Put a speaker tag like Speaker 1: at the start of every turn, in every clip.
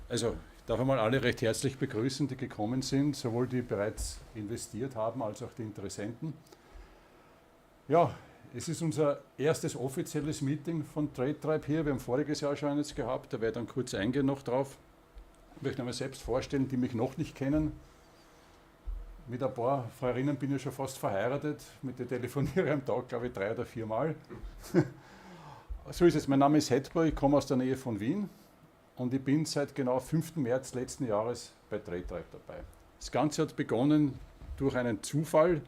Speaker 1: Also, ich darf einmal alle recht herzlich begrüßen, die gekommen sind, sowohl die bereits investiert haben, als auch die Interessenten. Ja, es ist unser erstes offizielles Meeting von TradeTribe hier. Wir haben voriges Jahr schon eines gehabt, da werde ich dann kurz eingehen noch drauf. Ich möchte einmal selbst vorstellen, die mich noch nicht kennen. Mit ein paar Freundinnen bin ich schon fast verheiratet, mit denen telefoniere ich am Tag, glaube ich, 3 oder 4 Mal. So ist es, mein Name ist Hedber, ich komme aus der Nähe von Wien und ich bin seit genau 5. März letzten Jahres bei TradeTribe dabei. Das Ganze hat begonnen durch einen Zufall.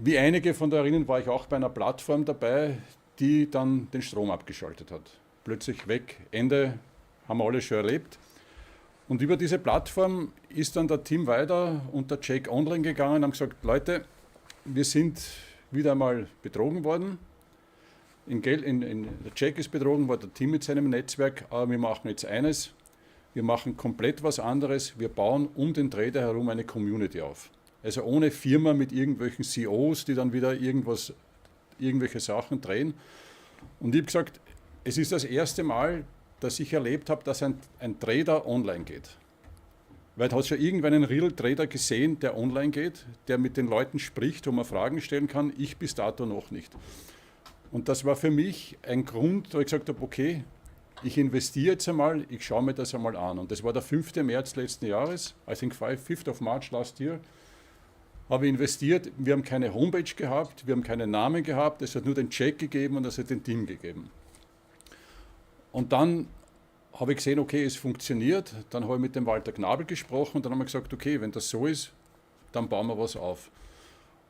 Speaker 1: Wie einige von da erinnern, war ich auch bei einer Plattform dabei, die dann den Strom abgeschaltet hat. Plötzlich weg, Ende, haben wir alle schon erlebt. Und über diese Plattform ist dann der Team weiter und der Jack online gegangen und haben gesagt, Leute, wir sind wieder einmal betrogen worden. Der Jack ist betrogen worden, der Team mit seinem Netzwerk, aber wir machen jetzt eines, wir machen komplett was anderes, wir bauen um den Trader herum eine Community auf. Also ohne Firma mit irgendwelchen CEOs, die dann wieder irgendwelche Sachen drehen. Und ich habe gesagt, es ist das erste Mal, dass ich erlebt habe, dass ein Trader online geht. Weil hat schon irgendwann einen Real Trader gesehen, der online geht, der mit den Leuten spricht, wo man Fragen stellen kann, ich bis dato noch nicht. Und das war für mich ein Grund, wo ich gesagt habe, okay, ich investiere jetzt einmal, ich schaue mir das einmal an. Und das war der 5. März letzten Jahres, I think 5th of March last year, habe ich investiert. Wir haben keine Homepage gehabt, wir haben keinen Namen gehabt, es hat nur den Check gegeben und es hat den Team gegeben. Und dann habe ich gesehen, okay, es funktioniert. Dann habe ich mit dem Walter Knabel gesprochen und dann haben wir gesagt, okay, wenn das so ist, dann bauen wir was auf.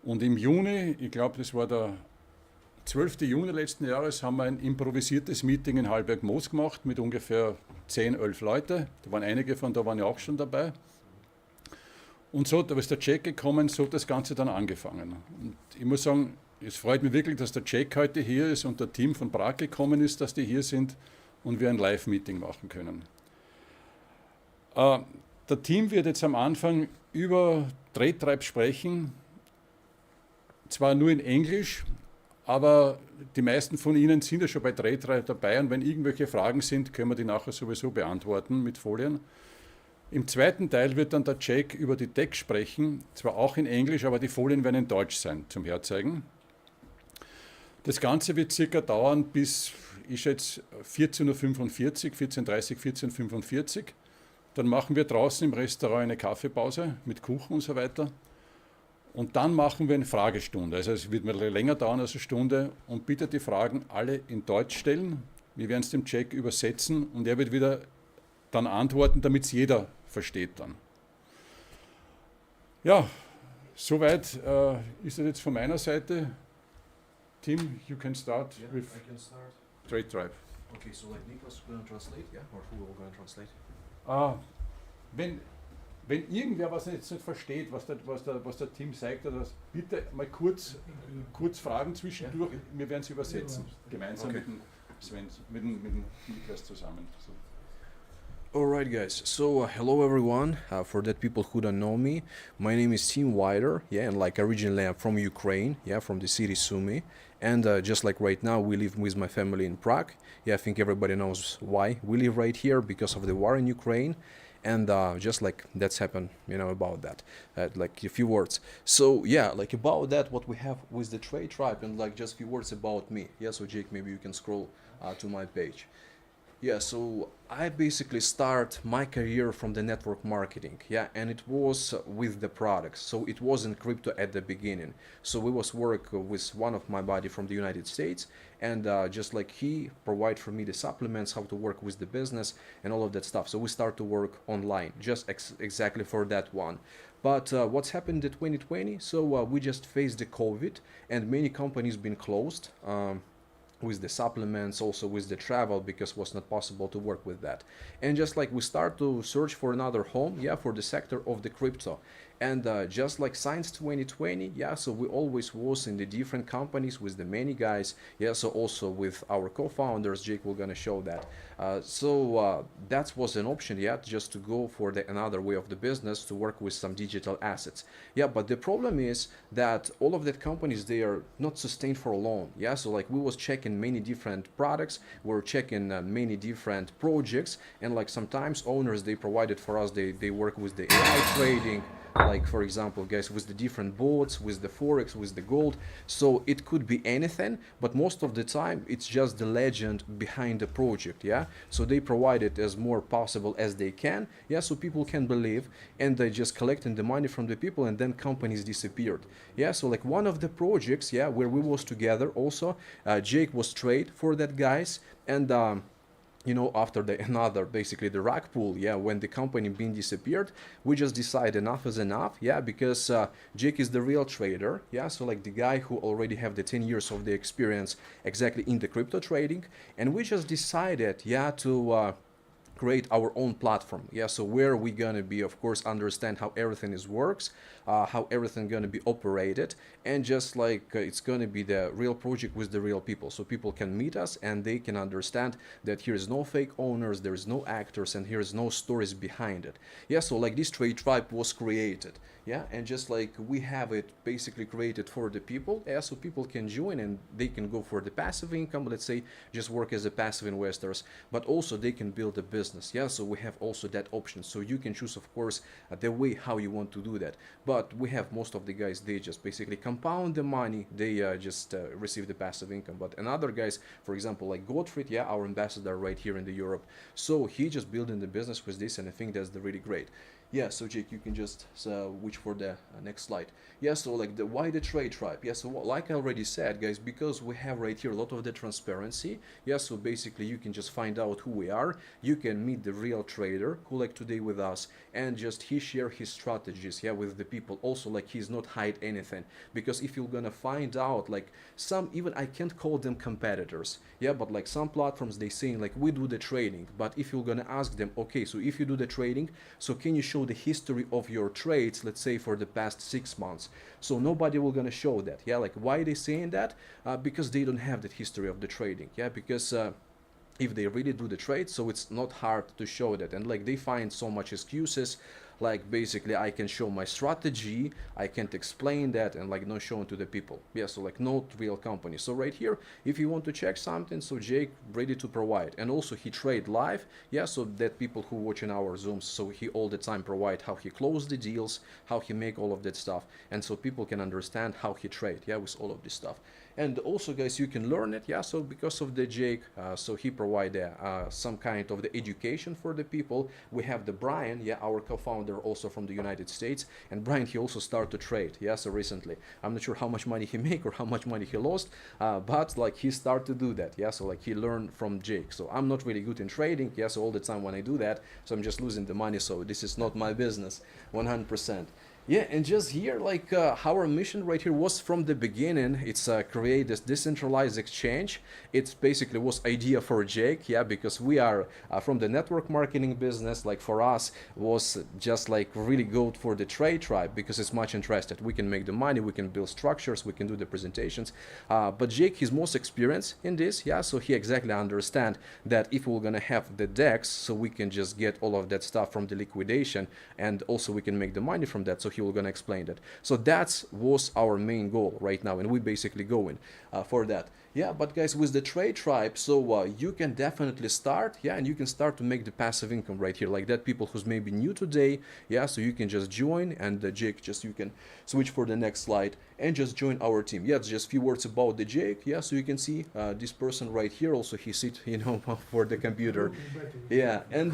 Speaker 1: Und im Juni, ich glaube, das war der 12. Juni letzten Jahres, haben wir ein improvisiertes Meeting in Hallberg-Moos gemacht mit ungefähr 10, 11 Leute. Da waren einige von da waren ja auch schon dabei. Und so, da ist der Jack gekommen, so hat das Ganze dann angefangen. Und ich muss sagen, es freut mich wirklich, dass der Jack heute hier ist und der Team von Prag gekommen ist, dass die hier sind und wir ein Live-Meeting machen können. Der Team wird jetzt am Anfang über TradeTribe sprechen, zwar nur in Englisch, aber die meisten von Ihnen sind ja schon bei TradeTribe dabei und wenn irgendwelche Fragen sind, können wir die nachher sowieso beantworten mit Folien. Im zweiten Teil wird dann der Jack über die Decks sprechen, zwar auch in Englisch, aber die Folien werden in Deutsch sein zum Herzeigen. Das Ganze wird circa dauern bis, ich schätze, 14.45 Uhr, 14.30 14.45 Uhr. Dann machen wir draußen im Restaurant eine Kaffeepause mit Kuchen und so weiter. Und dann machen wir eine Fragestunde. Also es wird länger dauern als eine Stunde. Und bitte die Fragen alle in Deutsch stellen. Wir werden es dem Jack übersetzen und er wird wieder dann antworten, damit es jeder versteht dann. Ja, soweit ist es jetzt von meiner Seite. Tim, you can start with
Speaker 2: I can start.
Speaker 1: TradeTribe.
Speaker 2: Okay, so like Niklas going to translate, yeah? Or who will going to translate?
Speaker 1: Wenn irgendwer was jetzt nicht versteht, was der Team sagt, oder was, bitte mal kurz Fragen zwischendurch, wir werden es übersetzen, gemeinsam mit dem Sven, mit dem Niklas zusammen. So.
Speaker 2: Alright guys, so hello everyone, for that people who don't know me, my name is Tim Wider, yeah, and like originally I'm from Ukraine, yeah, from the city Sumy, and just like right now we live with my family in Prague, yeah, I think everybody knows why we live right here, because of the war in Ukraine, and just like that's happened, you know, about that, like a few words. So yeah, like about that, what we have with the TradeTribe, and like just a few words about me, yeah, so Jake, maybe you can scroll to my page. Yeah, so I basically start my career from the network marketing, yeah, and it was with the products. So it wasn't crypto at the beginning. So we was work with one of my buddy from the United States, and just like he provide for me the supplements, how to work with the business and all of that stuff. So we start to work online, just exactly for that one. But what's happened in 2020? So we just faced the COVID, and many companies been closed. With the supplements, also with the travel, because it was not possible to work with that. And just like we start to search for another home, yeah, for the sector of the crypto. And just like since 2020, yeah, so we always was in the different companies with the many guys, yeah, so also with our co-founders. Jake will gonna show that. That was an option, yeah, just to go for the another way of the business, to work with some digital assets. Yeah, but the problem is that all of that companies, they are not sustained for long. Yeah, so like we was checking many different products, we're checking many different projects, and like sometimes owners, they provided for us, they work with the AI trading, like for example guys, with the different bots, with the forex, with the gold. So it could be anything, but most of the time it's just the legend behind the project. Yeah, so they provide it as more possible as they can, yeah, so people can believe, and they just collecting the money from the people, and then companies disappeared. Yeah, so like one of the projects, yeah, where we was together also, Jake was trade for that guys. And after the another, basically the rug pull, yeah, when the company being disappeared, we just decide enough is enough, yeah, because Jake is the real trader, yeah, so like the guy who already have the 10 years of the experience exactly in the crypto trading. And we just decided, yeah, to create our own platform, yeah, so where we gonna be, of course, understand how everything is works, how everything gonna be operated, and just like it's gonna be the real project with the real people, so people can meet us and they can understand that here is no fake owners, there is no actors, and here is no stories behind it. Yeah, so like this TradeTribe was created, yeah, and just like we have it basically created for the people, yeah, so people can join and they can go for the passive income, let's say, just work as a passive investors, but also they can build a business. Yeah, so we have also that option, so you can choose, of course, the way how you want to do that. But we have most of the guys, they just basically compound the money, they just receive the passive income. But another guys, for example, like Gottfried, yeah, our ambassador right here in the Europe, so he just building the business with this, and I think that's the really great. Yeah, so Jake, you can just switch for the next slide. Yeah, so like why the TradeTribe? Yeah, so like I already said, guys, because we have right here a lot of the transparency. Yeah, so basically you can just find out who we are. You can meet the real trader who like today with us, and just he share his strategies, yeah, with the people. Also, like he's not hide anything, because if you're gonna find out like some, even I can't call them competitors, yeah, but like some platforms, they saying like we do the trading, but if you're gonna ask them, okay, so if you do the trading, so can you show the history of your trades, let's say for the past 6 months? So nobody will gonna show that. Yeah, like why they saying that? Because they don't have that history of the trading. Yeah, because if they really do the trade, so it's not hard to show that. And like they find so much excuses, like basically I can show my strategy, I can't explain that, and like not showing to the people. Yeah, so like not real company. So right here, if you want to check something, so Jake ready to provide. And also he trade live, yeah, so that people who watching our zooms, so he all the time provide how he close the deals, how he make all of that stuff, and so people can understand how he trade, yeah, with all of this stuff. And also guys, you can learn it, yeah, so because of the Jake, so he provide some kind of the education for the people. We have the Brian, yeah, our co-founder, also from the United States, and Brian, he also started to trade, yeah, so recently. I'm not sure how much money he make or how much money he lost, but like he started to do that, yeah, so like he learned from Jake. So I'm not really good in trading, yeah, so all the time when I do that, so I'm just losing the money, so this is not my business 100%. Yeah, and just here, like our mission right here was from the beginning, it's create this decentralized exchange. It's basically was idea for Jake, yeah, because we are from the network marketing business. Like for us was just like really good for the TradeTribe, because it's much interested. We can make the money, we can build structures, we can do the presentations. But Jake, he's most experienced in this, yeah, so he exactly understand that if we're gonna have the DEX, so we can just get all of that stuff from the liquidation, and also we can make the money from that. So he will gonna explain that. So that was our main goal right now, and we basically going for that. Yeah, but guys, with the TradeTribe, so you can definitely start, yeah, and you can start to make the passive income right here, like that. People who's maybe new today, yeah, so you can just join, and Jake, just you can switch for the next slide and just join our team. Yeah, just a few words about the Jake. Yeah, so you can see this person right here. Also, he sit, for the computer. Yeah, and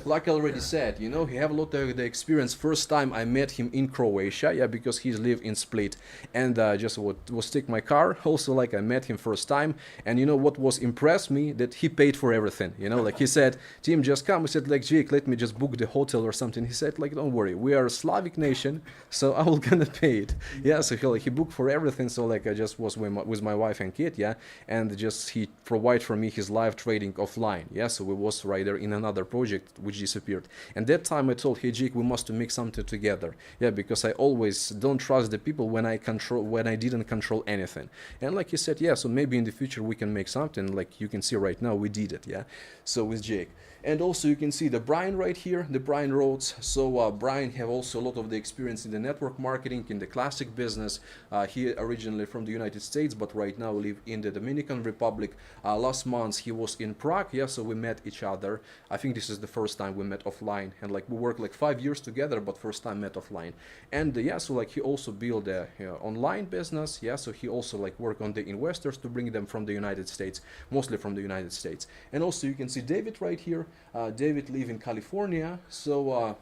Speaker 2: like I already said, he have a lot of the experience. First time I met him in Croatia, yeah, because he live in Split, and just was take my car. Also, like I met him first time. And you know what was impressed me? That he paid for everything. You know, like he said, Tim, just come. I said, like, Jake, let me just book the hotel or something. He said, like, don't worry, we are a Slavic nation, so I will gonna pay it. Yeah, so he booked for everything. So like I just was with my wife and kid, yeah, and just he provide for me his live trading offline. Yeah, so we was right there in another project which disappeared. And that time I told, hey Jake, we must make something together. Yeah, because I always don't trust the people when I didn't control anything. And like he said, yeah, so maybe in the future we can make something. Like you can see right now we did it. Yeah, so with Jake. And also you can see the Brian right here, the Brian Rhodes. So Brian have also a lot of the experience in the network marketing, in the classic business. He originally from the United States, but right now live in the Dominican Republic. Last month he was in Prague, yeah, so we met each other. I think this is the first time we met offline, and like we worked like 5 years together, but first time met offline. And yeah, so like he also built a online business, yeah, so he also like work on the investors to bring them from the United States, mostly from the United States. And also you can see David right here. David live in California, so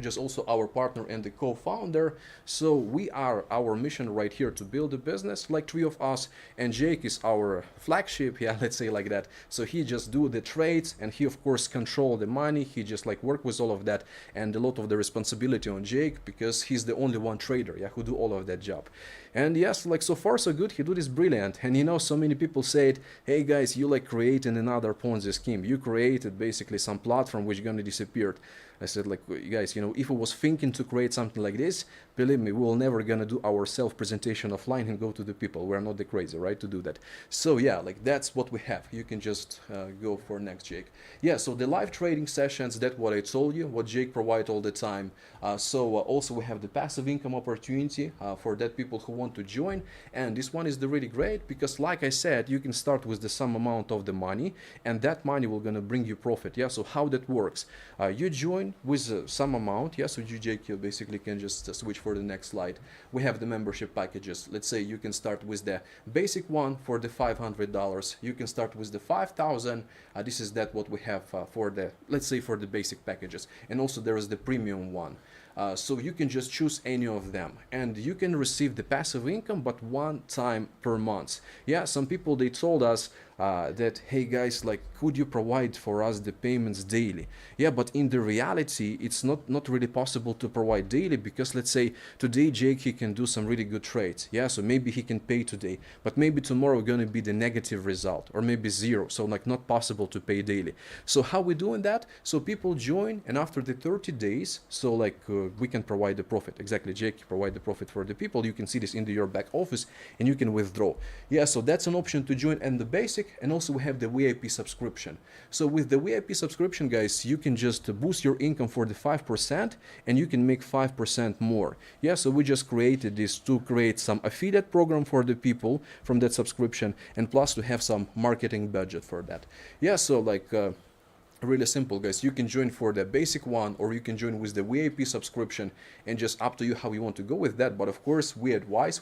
Speaker 2: just also our partner and the co-founder. So we are our mission right here to build a business, like three of us, and Jake is our flagship, yeah, let's say like that. So he just do the trades, and he of course control the money. He just like work with all of that, and a lot of the responsibility on Jake, because he's the only one trader, yeah, who do all of that job. And yes, like so far so good, he do this brilliant. And you know, so many people said, hey guys, you like creating another Ponzi scheme, you created basically some platform which gonna disappear. I said, like, you guys, you know, if I was thinking to create something like this, believe me, we will never gonna do our self-presentation offline and go to the people. We're not the crazy, right, to do that. So yeah, like that's what we have. You can just go for next, Jake. Yeah, so the live trading sessions, that's what I told you, what Jake provide all the time. Also we have the passive income opportunity for that people who want to join. And this one is the really great, because like I said, you can start with the sum amount of the money, and that money will gonna bring you profit. Yeah, so how that works? You join with some amount, yeah, so you, Jake, you basically can just switch for the next slide. We have the membership packages. Let's say you can start with the basic one for the $500. You can start with the 5,000. This is that what we have for the, let's say, for the basic packages. And also there is the premium one. So you can just choose any of them, and you can receive the passive income, but one time per month. Yeah, some people, they told us that, hey guys, like, could you provide for us the payments daily? Yeah, but in the reality, it's not really possible to provide daily, because let's say today Jake, he can do some really good trades. Yeah, so maybe he can pay today, but maybe tomorrow gonna be the negative result, or maybe zero. So like not possible to pay daily. So how we doing that? So people join, and after the 30 days, so like we can provide the profit. Exactly, Jake, provide the profit for the people. You can see this in your back office, and you can withdraw. Yeah, so that's an option to join, and the basic. And also we have the VIP subscription. So with the VIP subscription, guys, you can just boost your income for the 5%, and you can make 5% more. Yeah, so we just created this to create some affiliate program for the people from that subscription, and plus to have some marketing budget for that. Yeah, so like really simple, guys. You can join for the basic one, or you can join with the VIP subscription, and just up to you how you want to go with that. But of course, we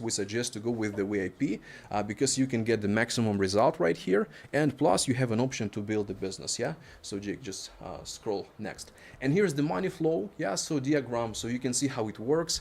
Speaker 2: suggest to go with the VIP because you can get the maximum result right here, and plus you have an option to build the business. Yeah, so Jake, just scroll next, and here's the money flow. Yeah, so diagram, so you can see how it works.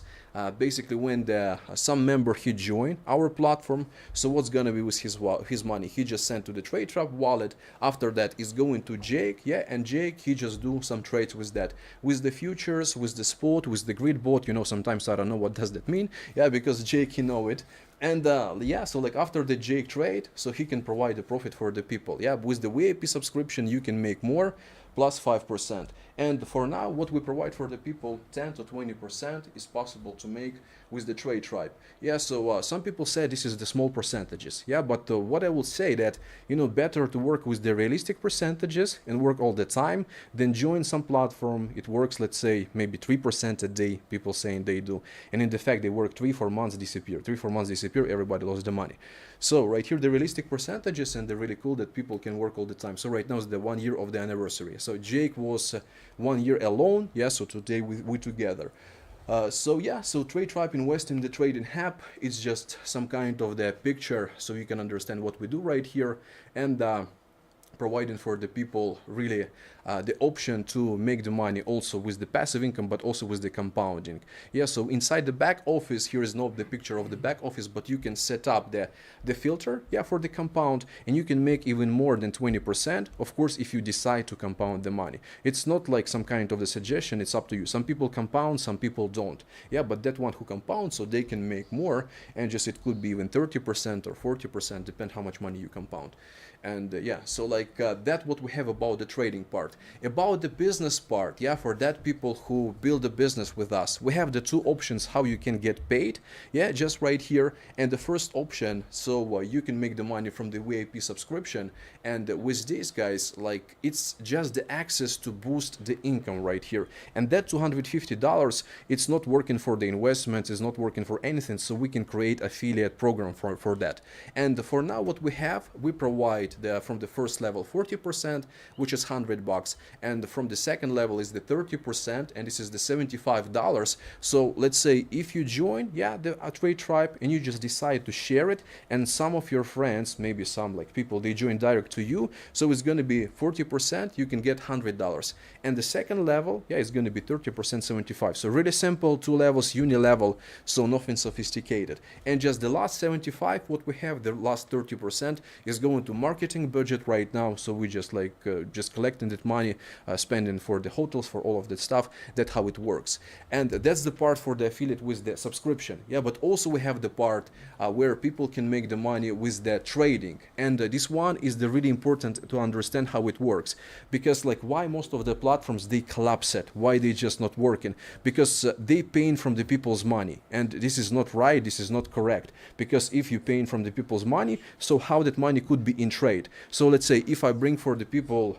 Speaker 2: Basically, when some member he join our platform, so what's gonna be with his money? He just sent to the TradeTribe wallet. After that is going to Jake, yeah, and Jake, he just do some trades with that, with the futures, with the spot, with the grid bot. You know, sometimes I don't know what does that mean. Yeah, because Jake, he know it. And yeah, so like after the Jake trade, so he can provide a profit for the people. Yeah, with the VIP subscription, you can make more, plus 5%. And for now, what we provide for the people, 10 to 20% is possible to make with the TradeTribe. Yeah, so some people say this is the small percentages. Yeah, but what I will say that, you know, better to work with the realistic percentages and work all the time than join some platform. It works, let's say, maybe 3% a day, people saying they do. And in the fact, they work 3-4 months, disappear. 3-4 months disappear, everybody lost the money. So right here, the realistic percentages, and they're really cool that people can work all the time. So right now is the 1 year of the anniversary. So Jake was 1 year alone. Yeah, so today we together. So yeah, so TradeTribe invest in the trading app. It's just some kind of the picture so you can understand what we do right here. And providing for the people really the option to make the money also with the passive income, but also with the compounding. Yeah, so inside the back office, here is not the picture of the back office, but you can set up the filter, yeah, for the compound, and you can make even more than 20%, of course, if you decide to compound the money. It's not like some kind of a suggestion, it's up to you. Some people compound, some people don't. Yeah, but that one who compounds, so they can make more, and just it could be even 30% or 40%, depend how much money you compound. And yeah, so like that what we have about the trading part. About the business part, yeah, for that people who build a business with us, we have the two options how you can get paid, yeah, just right here. And the first option, so you can make the money from the VIP subscription, and with these guys, like it's just the access to boost the income right here. And that $250, it's not working for the investments, it's not working for anything, so we can create affiliate program for that. And for now what we have, we provide from the first level 40%, which is $100, and from the second level is the 30%, and this is the $75. So let's say if you join, yeah, the TradeTribe, and you just decide to share it, and some of your friends, maybe some like people, they join direct to you, so it's going to be 40%, you can get $100. And the second level, yeah, it's going to be 30%, 75. So really simple, two levels, uni-level, so nothing sophisticated. And just the last 75, what we have, the last 30% is going to marketing budget right now, so we just like just collecting that money, spending for the hotels, for all of that stuff. That's how it works. And that's the part for the affiliate with the subscription. Yeah, but also we have the part where people can make the money with the trading, and this one is the really important to understand how it works, because like why most of the platforms they collapse it, why they just not working, because they paying from the people's money, and this is not right, this is not correct, because if you paying from the people's money, so how that money could be in trade. So let's say if I bring for the people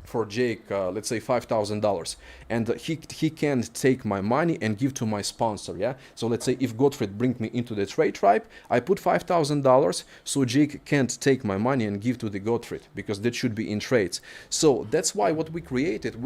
Speaker 2: for Jake, let's say $5,000, and he can take my money and give to my sponsor, yeah. So let's say if Gottfried bring me into the TradeTribe, I put $5,000, so Jake can't take my money and give to the Gottfried, because that should be in trades. So that's why what we created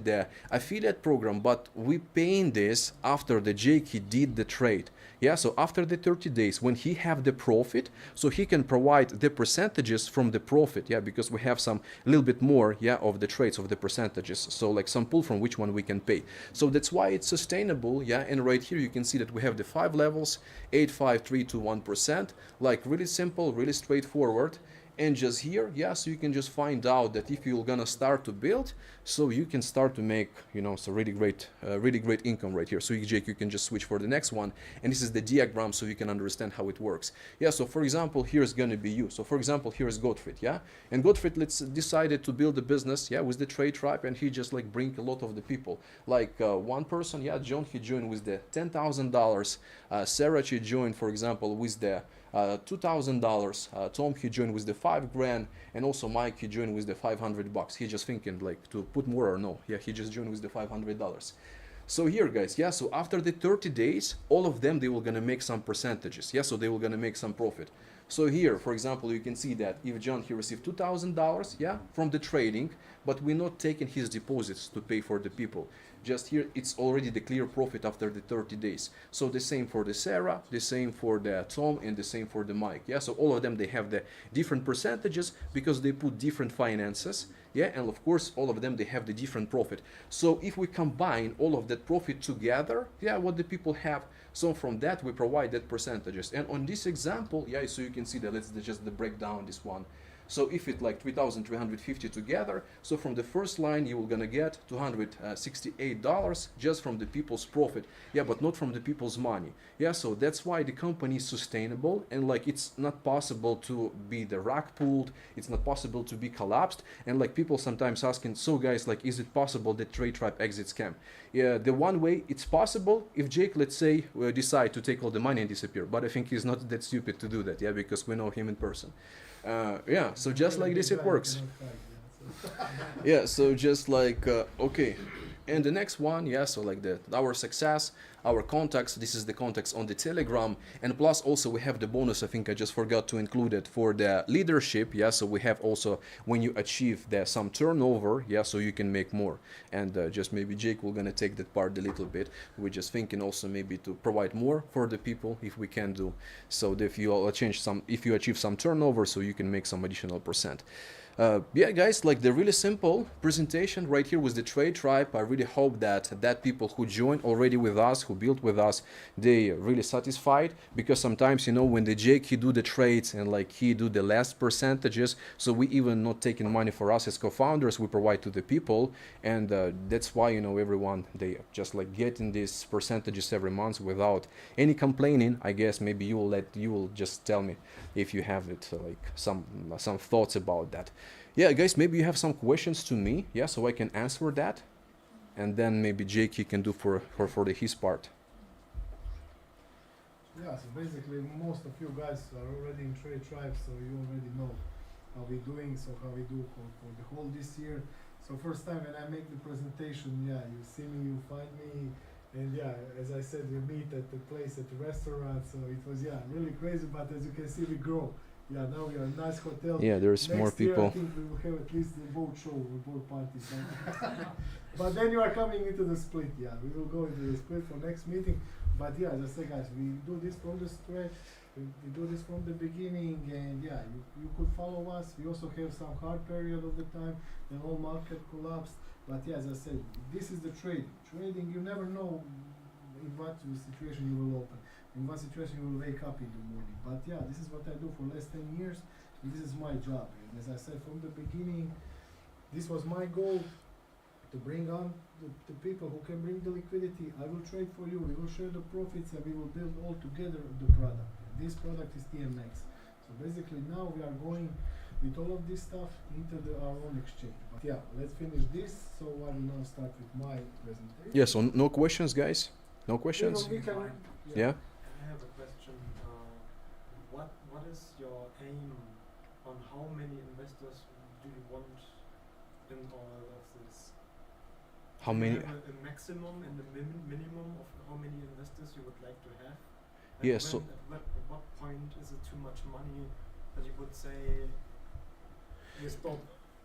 Speaker 2: the affiliate program, but we paying this after the Jake he did the trade. Yeah, so after the 30 days, when he have the profit, so he can provide the percentages from the profit, yeah, because we have some a little bit more, yeah, of the trades of the percentages, so like some pool from which one we can pay. So that's why it's sustainable, yeah. And right here you can see that we have the 5 levels, 8, 5, 3, 2, 1%, like really simple, really straightforward. And just here, yeah, so you can just find out that if you're gonna start to build, so you can start to make, you know, so really great income right here. So Jake, you can just switch for the next one, and this is the diagram, so you can understand how it works. Yeah, so for example, here's gonna be you. So for example, here is Gottfried, yeah, and Gottfried decided to build a business, yeah, with the TradeTribe, and he just like bring a lot of the people, like one person, yeah, John, he joined with the $10,000, Sarah, she joined, for example, with the $2,000, Tom, he joined with the $5,000, and also Mike, he joined with the $500. He just thinking like to put more or no, yeah, he just joined with the $500. So here guys, yeah, so after the 30 days, all of them, they will gonna make some percentages, yeah, so they will gonna make some profit. So here, for example, you can see that if John, he received $2,000, yeah, from the trading, but we're not taking his deposits to pay for the people. Just here, it's already the clear profit after the 30 days. So the same for the Sarah, the same for the Tom, and the same for the Mike. Yeah, so all of them, they have the different percentages because they put different finances. Yeah, and of course, all of them, they have the different profit. So if we combine all of that profit together, yeah, what the people have, so from that, we provide that percentages. And on this example, yeah, so you can see that, let's just break down this one. So if it like 3,350 together, so from the first line you will gonna get $268 just from the people's profit, yeah, but not from the people's money. Yeah, so that's why the company is sustainable, and like it's not possible to be the rug pulled, it's not possible to be collapsed. And like people sometimes asking, so guys, like is it possible that TradeTribe exit scam? Yeah, the one way it's possible if Jake, let's say, decide to take all the money and disappear, but I think he's not that stupid to do that, yeah, because we know him in person. Yeah, so just like this it works. Yeah, so just like okay, and the next one, yeah, so like our success, our contacts. This is the contacts on the Telegram, and plus also we have the bonus. I think I just forgot to include it for the leadership. Yeah, so we have also when you achieve some turnover. Yeah, so you can make more. And just maybe Jake will gonna take that part a little bit. We're just thinking also maybe to provide more for the people if we can do. So that if you achieve some turnover, so you can make some additional percent. Yeah, guys, like the really simple presentation right here with the TradeTribe. I really hope that people who joined already with us, who built with us, they really satisfied, because sometimes, you know, when the Jake, he do the trades and like he do the last percentages, so we even not taking money for us as co-founders, we provide to the people, and that's why, you know, everyone, they just like getting these percentages every month without any complaining. I guess maybe you will just tell me if you have it, like some thoughts about that. Yeah, guys, maybe you have some questions to me, yeah, so I can answer that, and then maybe Jake, he can do for his part.
Speaker 3: Yeah, so basically most of you guys are already in TradeTribe, so you already know how we're doing, so how we do for the whole this year. So first time when I make the presentation, yeah, you see me, you find me, and yeah, as I said, we meet at the place at the restaurant, so it was, yeah, really crazy, but as you can see, we grow. Yeah, now we are a nice hotel.
Speaker 2: Yeah, there's
Speaker 3: Next
Speaker 2: more people.
Speaker 3: Year, I think we will have at least the boat show, the boat party. So but then you are coming into the split. Yeah, we will go into the split for next meeting. But yeah, as I say, guys, we do this from the stretch. We do this from the beginning, and yeah, you could follow us. We also have some hard period of the time, the whole market collapsed. But yeah, as I said, this is the trading. Trading, you never know in what situation you will open. In what situation you will wake up in the morning. But yeah, this is what I do for last 10 years, and this is my job. And as I said from the beginning, this was my goal, to bring on the people who can bring the liquidity. I will trade for you, we will share the profits, and we will build all together the product. And this product is TMX. So basically now we are going with all of this stuff into our own exchange. But yeah, let's finish this. So I will now start with my presentation.
Speaker 2: Yeah, so no questions, guys? No questions?
Speaker 3: We can,
Speaker 2: Yeah?
Speaker 4: I have a question. What is your aim on how many investors do you want in all of this?
Speaker 2: How many?
Speaker 4: Do you have a maximum and a minimum of how many investors you would like to have? And
Speaker 2: Yeah, so
Speaker 4: at what point is it too much money that you would say you stop?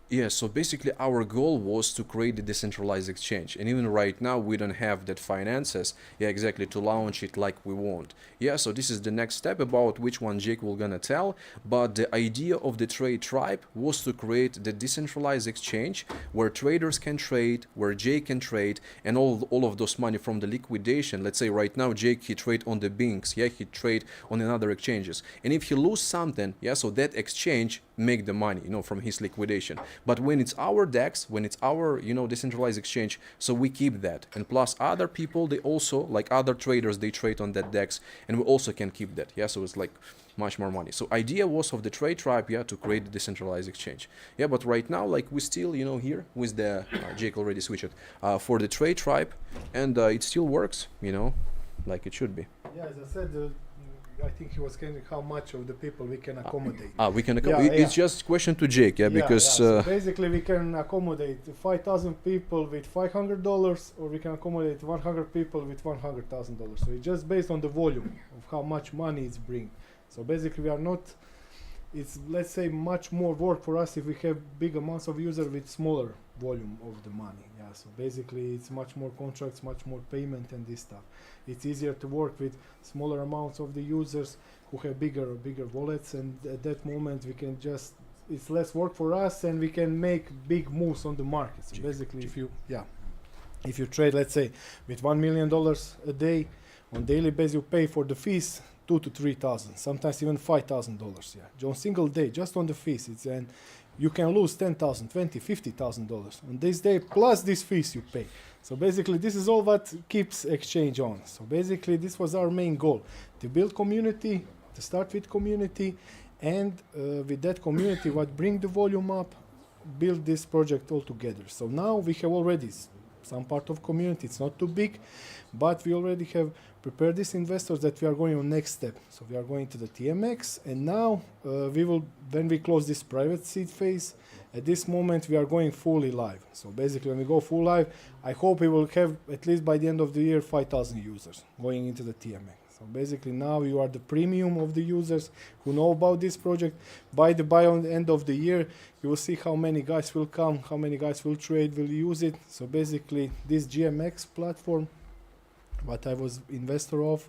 Speaker 2: Yeah, so basically our goal was to create a decentralized exchange, and even right now we don't have that finances, yeah, exactly, to launch it like we want. Yeah, so this is the next step about which one Jake will gonna tell, but the idea of the TradeTribe was to create the decentralized exchange where traders can trade, where Jake can trade, and all of those money from the liquidation. Let's say right now Jake, he trade on the Binks, yeah, he trade on another exchanges, and if he lose something, yeah, so that exchange make the money, you know, from his liquidation. But when it's our DEX, when it's our, you know, decentralized exchange, so we keep that. And plus other people, they also, like other traders, they trade on that DEX, and we also can keep that. Yeah, so it's like much more money. So idea was of the TradeTribe, yeah, to create the decentralized exchange. Yeah, but right now, like we still, you know, here with the, Jake already switched it, for the TradeTribe, and it still works, you know, like it should be.
Speaker 3: Yeah, as I said, I think he was asking how much of the people we can accommodate.
Speaker 2: We can accommodate. It's just question to Jake, yeah, because
Speaker 3: so basically we can accommodate 5,000 people with $500, or we can accommodate 100 people with $100,000. So it's just based on the volume of how much money it's bring. So basically we are not. It's, let's say, much more work for us if we have big amounts of users with smaller volume of the money. Yeah, so basically it's much more contracts, much more payment and this stuff. It's easier to work with smaller amounts of the users who have bigger wallets, and at that moment we can just, it's less work for us, and we can make big moves on the market. So basically if you trade, let's say, with $1 million a day, on daily basis you pay for the fees $2,000 to $3,000, sometimes even $5,000. Yeah, on single day, just on the fees, and you can lose $10,000, $20,000, $50,000 on this day, plus these fees you pay. So basically, this is all what keeps exchange on. So basically, this was our main goal: to build community, to start with community, and with that community, what bring the volume up, build this project all together. So now we have already some part of community. It's not too big, but we already have prepared these investors that we are going on next step. So we are going to the TMX, and now we will, when we close this private seed phase, at this moment we are going fully live. So basically when we go full live, I hope we will have at least by the end of the year 5,000 users going into the TMX. So basically now you are the premium of the users who know about this project. By on the end of the year, you will see how many guys will come, how many guys will trade, will use it. So basically this GMX platform, what I was investor of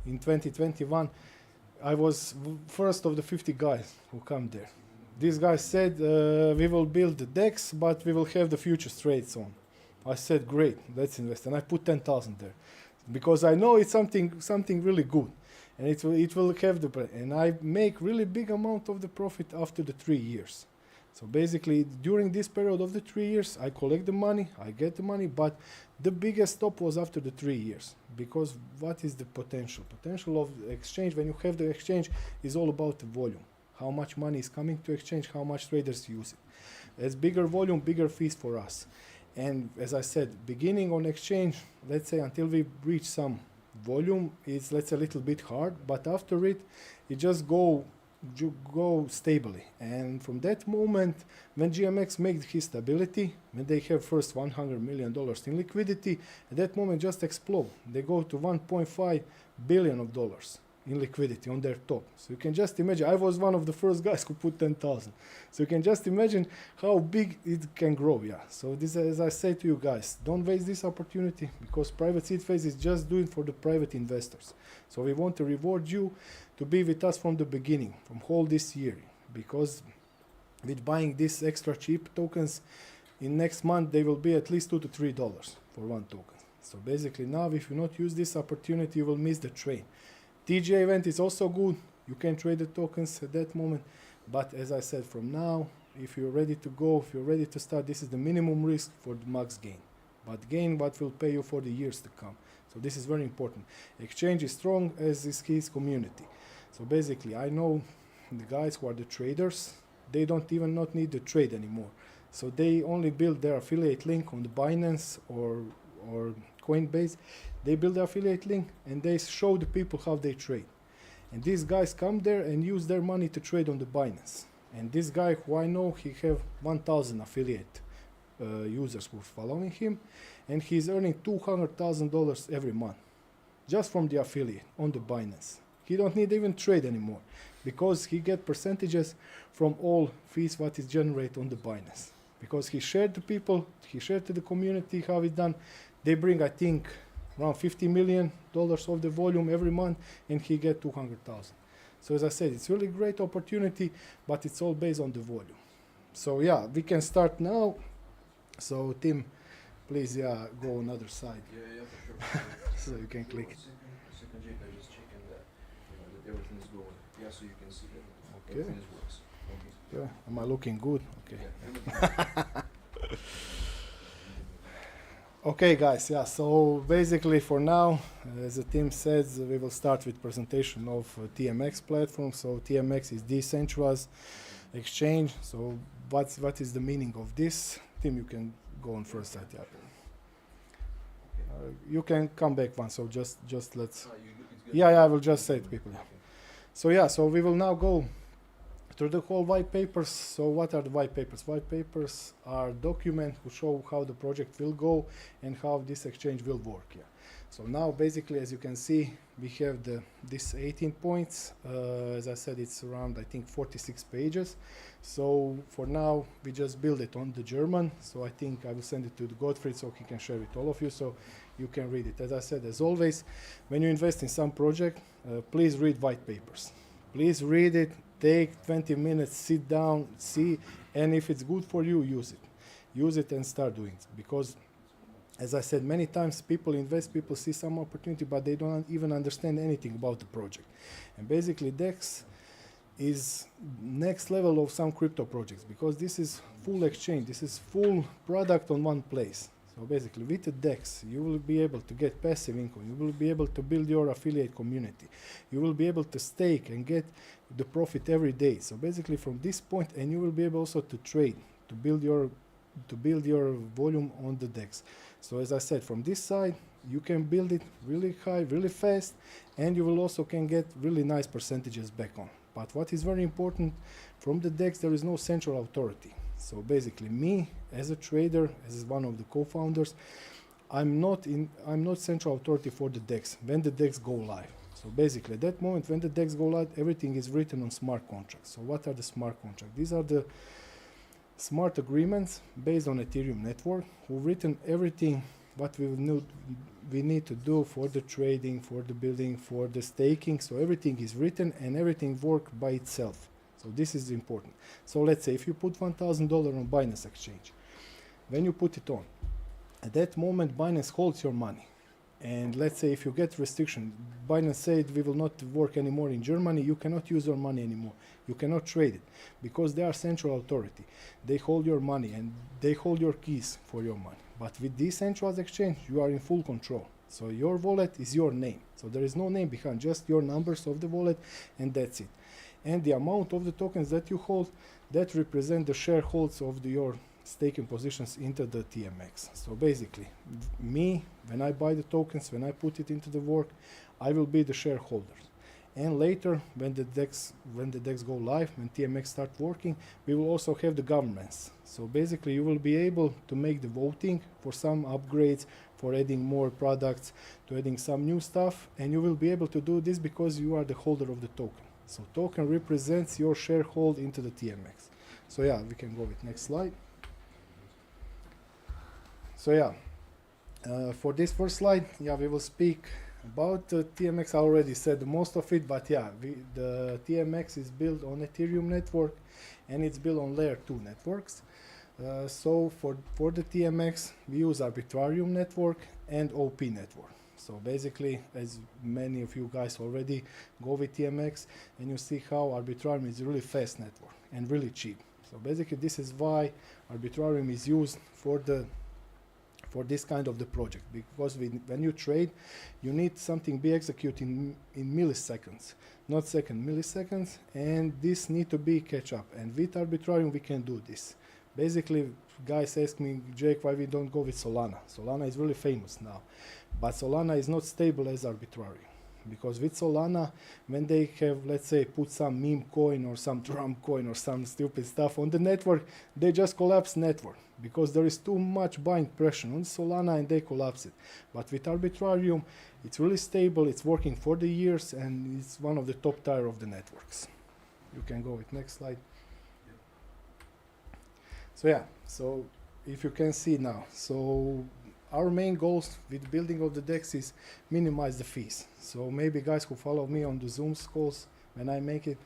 Speaker 3: in 2021, I was first of the 50 guys who come there. These guys said, we will build the DEX, but we will have the futures trades on. I said, great, let's invest. And I put 10,000 there. Because I know it's something really good, and it will have and I make really big amount of the profit after the 3 years. So basically during this period of the 3 years, I collect the money, I get the money, but the biggest stop was after the 3 years. Because what is the potential? Potential of the exchange, when you have the exchange, is all about the volume. How much money is coming to exchange, how much traders use it. As bigger volume, bigger fees for us. And as I said, beginning on exchange, let's say until we reach some volume, it's let's say a little bit hard, but after it just go stably. And from that moment, when GMX makes his stability, when they have first $100 million in liquidity, at that moment just explode. They go to $1.5 billion in liquidity on their top. So you can just imagine, I was one of the first guys who put 10,000. So you can just imagine how big it can grow, yeah. So this, as I say to you guys, don't waste this opportunity, because private seed phase is just doing for the private investors. So we want to reward you to be with us from the beginning, from whole this year, because with buying these extra cheap tokens, in next month they will be at least $2 to $3 for one token. So basically now, if you not use this opportunity, you will miss the train. TGA event is also good. You can trade the tokens at that moment. But as I said, from now, if you're ready to go, if you're ready to start, this is the minimum risk for the max gain. But gain what will pay you for the years to come. So this is very important. Exchange is strong as is his community. So basically, I know the guys who are the traders, they don't even not need to trade anymore. So they only build their affiliate link on the Binance or Coinbase. They build the affiliate link and they show the people how they trade. And these guys come there and use their money to trade on the Binance. And this guy who I know, he have 1,000 affiliate users who are following him, and he's earning $200,000 every month just from the affiliate on the Binance. He don't need even trade anymore, because he get percentages from all fees what is generated on the Binance. Because he shared to people, he shared to the community how it's done. They bring, I think, around $50 million of the volume every month, and he get 200,000. So as I said, it's really great opportunity, but it's all based on the volume. So yeah, we can start now. So Tim, please, yeah, go on other side.
Speaker 2: Yeah, for sure.
Speaker 3: So you can click it.
Speaker 2: Second, Jake, I just checking that, that everything is going. Yeah, so you can see that
Speaker 3: Okay.
Speaker 2: everything works. Okay.
Speaker 3: Yeah. Am I looking good? Okay.
Speaker 2: Yeah,
Speaker 3: Okay, guys. Yeah. So basically, for now, as the team says, we will start with presentation of TMX platform. So TMX is decentralized exchange. So what is the meaning of this? Tim, you can go on first. Yeah. You can come back once. So just let's. Yeah, I will just say to people. Yeah. So yeah, so we will now go through the whole white papers. So what are the white papers? White papers are documents who show how the project will go and how this exchange will work. Yeah. So now basically, as you can see, we have this 18 points. As I said, it's around, I think, 46 pages. So for now, we just build it on the German. So I think I will send it to the Gottfried so he can share with all of you, so you can read it. As I said, as always, when you invest in some project, please read white papers. Please read it. Take 20 minutes, sit down, see, and if it's good for you, use it. Use it and start doing it. Because, as I said many times, people invest, people see some opportunity, but they don't even understand anything about the project. And basically, DEX is next level of some crypto projects, because this is full exchange, this is full product on one place. So basically, with the DEX, you will be able to get passive income. You will be able to build your affiliate community. You will be able to stake and get the profit every day. So basically, from this point, and you will be able also to trade, to build your build your volume on the DEX. So as I said, from this side, you can build it really high, really fast, and you will also can get really nice percentages back on. But what is very important, from the DEX, there is no central authority. So basically, me as a trader, as one of the co-founders, I'm not central authority for the DEX when the DEX go live. So basically, at that moment when the DEX go live, everything is written on smart contracts. So what are the smart contracts? These are the smart agreements based on Ethereum network, who written everything what we need to do for the trading, for the building, for the staking. So everything is written and everything works by itself. So this is important. So let's say if you put $1,000 on Binance Exchange, when you put it on, at that moment Binance holds your money. And let's say if you get restriction, Binance said we will not work anymore in Germany, you cannot use your money anymore. You cannot trade it because they are central authority. They hold your money and they hold your keys for your money. But with decentralized exchange, you are in full control. So your wallet is your name. So there is no name behind, just your numbers of the wallet, and that's it. And the amount of the tokens that you hold, that represent the shareholders of your staking positions into the TMX. So basically, me, when I buy the tokens, when I put it into the work, I will be the shareholder. And later, when the DEX go live, when TMX start working, we will also have the governments. So basically, you will be able to make the voting for some upgrades, for adding more products, to adding some new stuff, and you will be able to do this because you are the holder of the token. So token represents your sharehold into the TMX. So yeah, we can go with next slide. So yeah, for this first slide, yeah, we will speak about TMX. I already said most of it, but yeah, the TMX is built on Ethereum network, and it's built on layer 2 networks. So for the TMX, we use Arbitrarium network and OP network. So basically, as many of you guys already go with TMX, and you see how Arbitrarium is a really fast network and really cheap. So basically, this is why Arbitrarium is used for this kind of the project, because when you trade, you need something be executed in milliseconds, not milliseconds, and this need to be catch up. And with Arbitrarium, we can do this. Basically, guys ask me, Jake, why we don't go with Solana? Solana is really famous now, but Solana is not stable as Arbitrarium. Because with Solana, when they have, let's say, put some meme coin or some Trump coin or some stupid stuff on the network, they just collapse network because there is too much buying pressure on Solana and they collapse it. But with Arbitrarium, it's really stable, it's working for the years, and it's one of the top tier of the networks. You can go with next slide. So yeah, so if you can see now, so our main goals with building of the DEX is minimize the fees. So maybe guys who follow me on the Zoom calls, when I make it,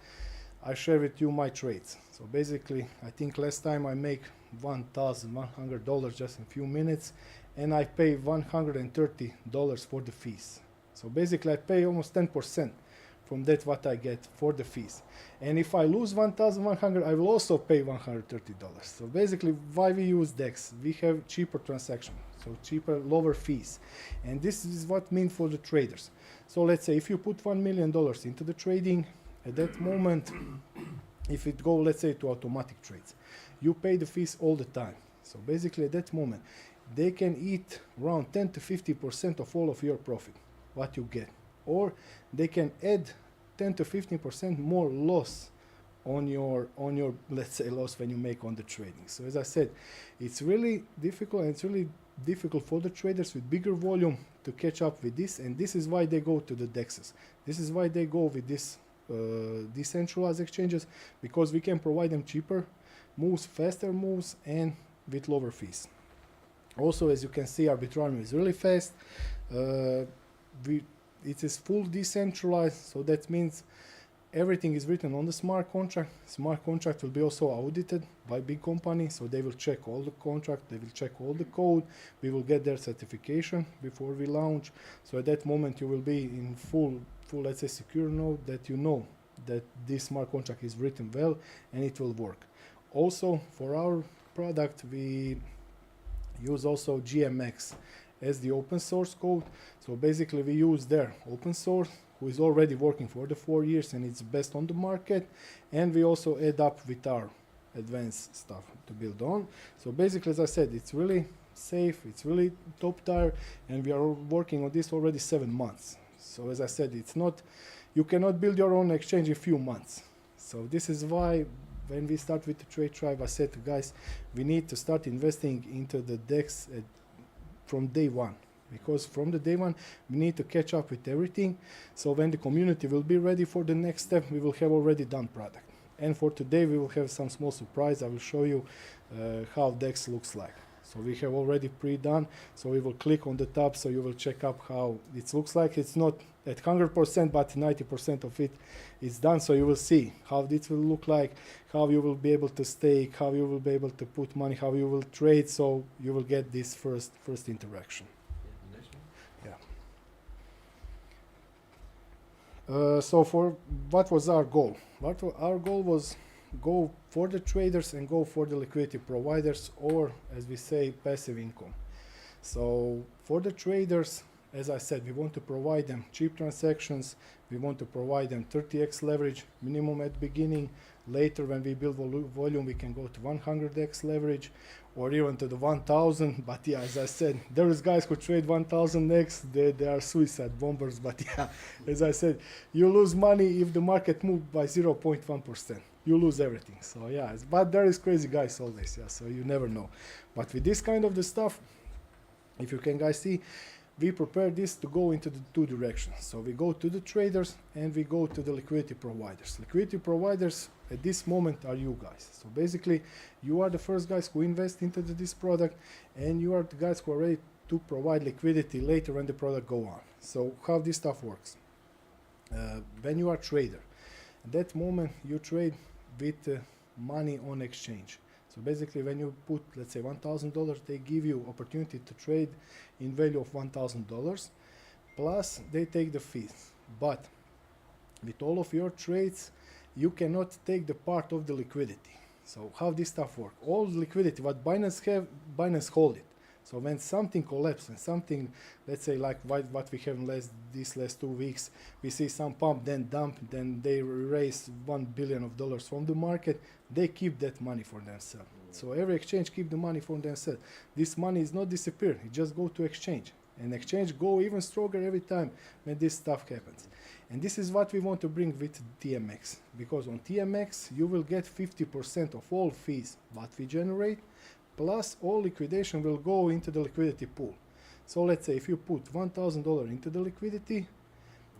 Speaker 3: I share with you my trades. So basically, I think last time I make $1,100 just in a few minutes, and I pay $130 for the fees. So basically, I pay almost 10% from that what I get for the fees. And if I lose 1,100, I will also pay $130. So basically, why we use DEX? We have cheaper transaction, so cheaper, lower fees. And this is what means for the traders. So let's say if you put $1 million into the trading, at that moment, if it go, let's say, to automatic trades, you pay the fees all the time. So basically, at that moment, they can eat around 10 to 50% of all of your profit, what you get. Or they can add 10 to 15% more loss on your let's say loss when you make on the trading. So as I said, it's really difficult, and it's really difficult for the traders with bigger volume to catch up with this, and this is why they go to the DEXs. This is why they go with this decentralized exchanges, because we can provide them cheaper moves, faster moves, and with lower fees. Also, as you can see, Arbitrarium is really fast. It is full decentralized, so that means everything is written on the smart contract. Smart contract will be also audited by big companies, so they will check all the contract, they will check all the code, we will get their certification before we launch. So at that moment you will be in full let's say secure node, that you know that this smart contract is written well and it will work. Also, for our product, we use also GMX as the open source code. So basically we use their open source, who is already working for the 4 years and it's best on the market, and we also add up with our advanced stuff to build on. So basically, as I said, it's really safe, it's really top tier, and we are working on this already 7 months. So as I said, it's not, you cannot build your own exchange in few months. So this is why when we start with the TradeTribe, I said, guys, we need to start investing into the DEX from day one. Because from the day one, we need to catch up with everything. So when the community will be ready for the next step, we will have already done product. And for today, we will have some small surprise. I will show you how DEX looks like. So we have already pre-done. So we will click on the tab, so you will check up how it looks like. It's not at 100%, but 90% of it is done. So you will see how this will look like, how you will be able to stake, how you will be able to put money, how you will trade. So you will get this first interaction. So for what was our goal? Our goal was go for the traders and go for the liquidity providers, or as we say, passive income. So for the traders, as I said, we want to provide them cheap transactions. We want to provide them 30x leverage minimum at beginning. Later, when we build volume, we can go to 100x leverage or even to the 1000. But yeah, as I said, there is guys who trade 1000x. They are suicide bombers. But yeah, as I said, you lose money if the market moved by 0.1%. You lose everything. So yeah, but there is crazy guys always. Yeah, so you never know. But with this kind of the stuff, if you can guys see, we prepare this to go into the two directions. So we go to the traders and we go to the liquidity providers. Liquidity providers at this moment are you guys. So basically, you are the first guys who invest into this product, and you are the guys who are ready to provide liquidity later when the product go on. So how this stuff works? When you are a trader, at that moment you trade with money on exchange. So basically, when you put, let's say, $1,000, they give you opportunity to trade in value of $1,000, plus they take the fees. But with all of your trades, you cannot take the part of the liquidity. So how this stuff works? All the liquidity, what Binance have, Binance hold it. So when something collapses, and something, let's say like what we have in these last 2 weeks, we see some pump, then dump, then they raise $1 billion from the market, they keep that money for themselves. So every exchange keep the money for themselves. This money is not disappear, it just go to exchange. And exchange go even stronger every time when this stuff happens. And this is what we want to bring with TMX. Because on TMX, you will get 50% of all fees what we generate, plus all liquidation will go into the liquidity pool. So let's say if you put $1,000 into the liquidity,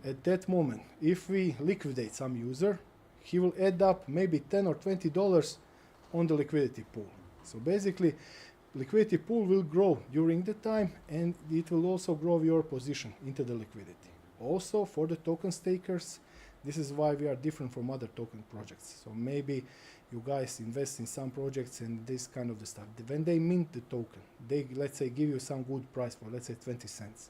Speaker 3: at that moment, if we liquidate some user, he will add up maybe $10 or $20 on the liquidity pool. So basically, liquidity pool will grow during the time, and it will also grow your position into the liquidity. Also, for the token stakers, this is why we are different from other token projects. So maybe you guys invest in some projects and this kind of the stuff. When they mint the token, they, let's say, give you some good price for, let's say, 20 cents.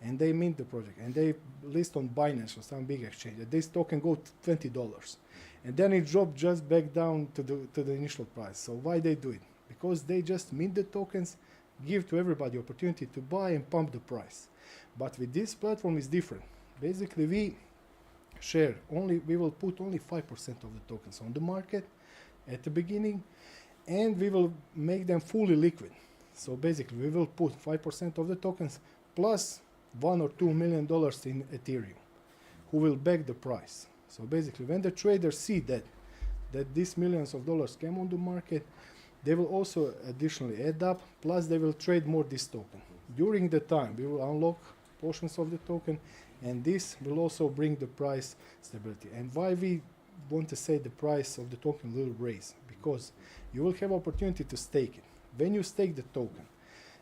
Speaker 3: And they mint the project and they list on Binance or some big exchange. This token go to $20. And then it dropped just back down to the initial price. So why they do it? Because they just mint the tokens, give to everybody opportunity to buy and pump the price. But with this platform is different. Basically, we share only, we will put only 5% of the tokens on the market at the beginning, and we will make them fully liquid. So basically, we will put 5% of the tokens plus $1 or $2 million in Ethereum, who will back the price. So basically, when the traders see that these millions of dollars came on the market, they will also additionally add up, plus they will trade more this token. During the time, we will unlock portions of the token, and this will also bring the price stability. And why we want to say the price of the token will raise? Because you will have opportunity to stake it. When you stake the token,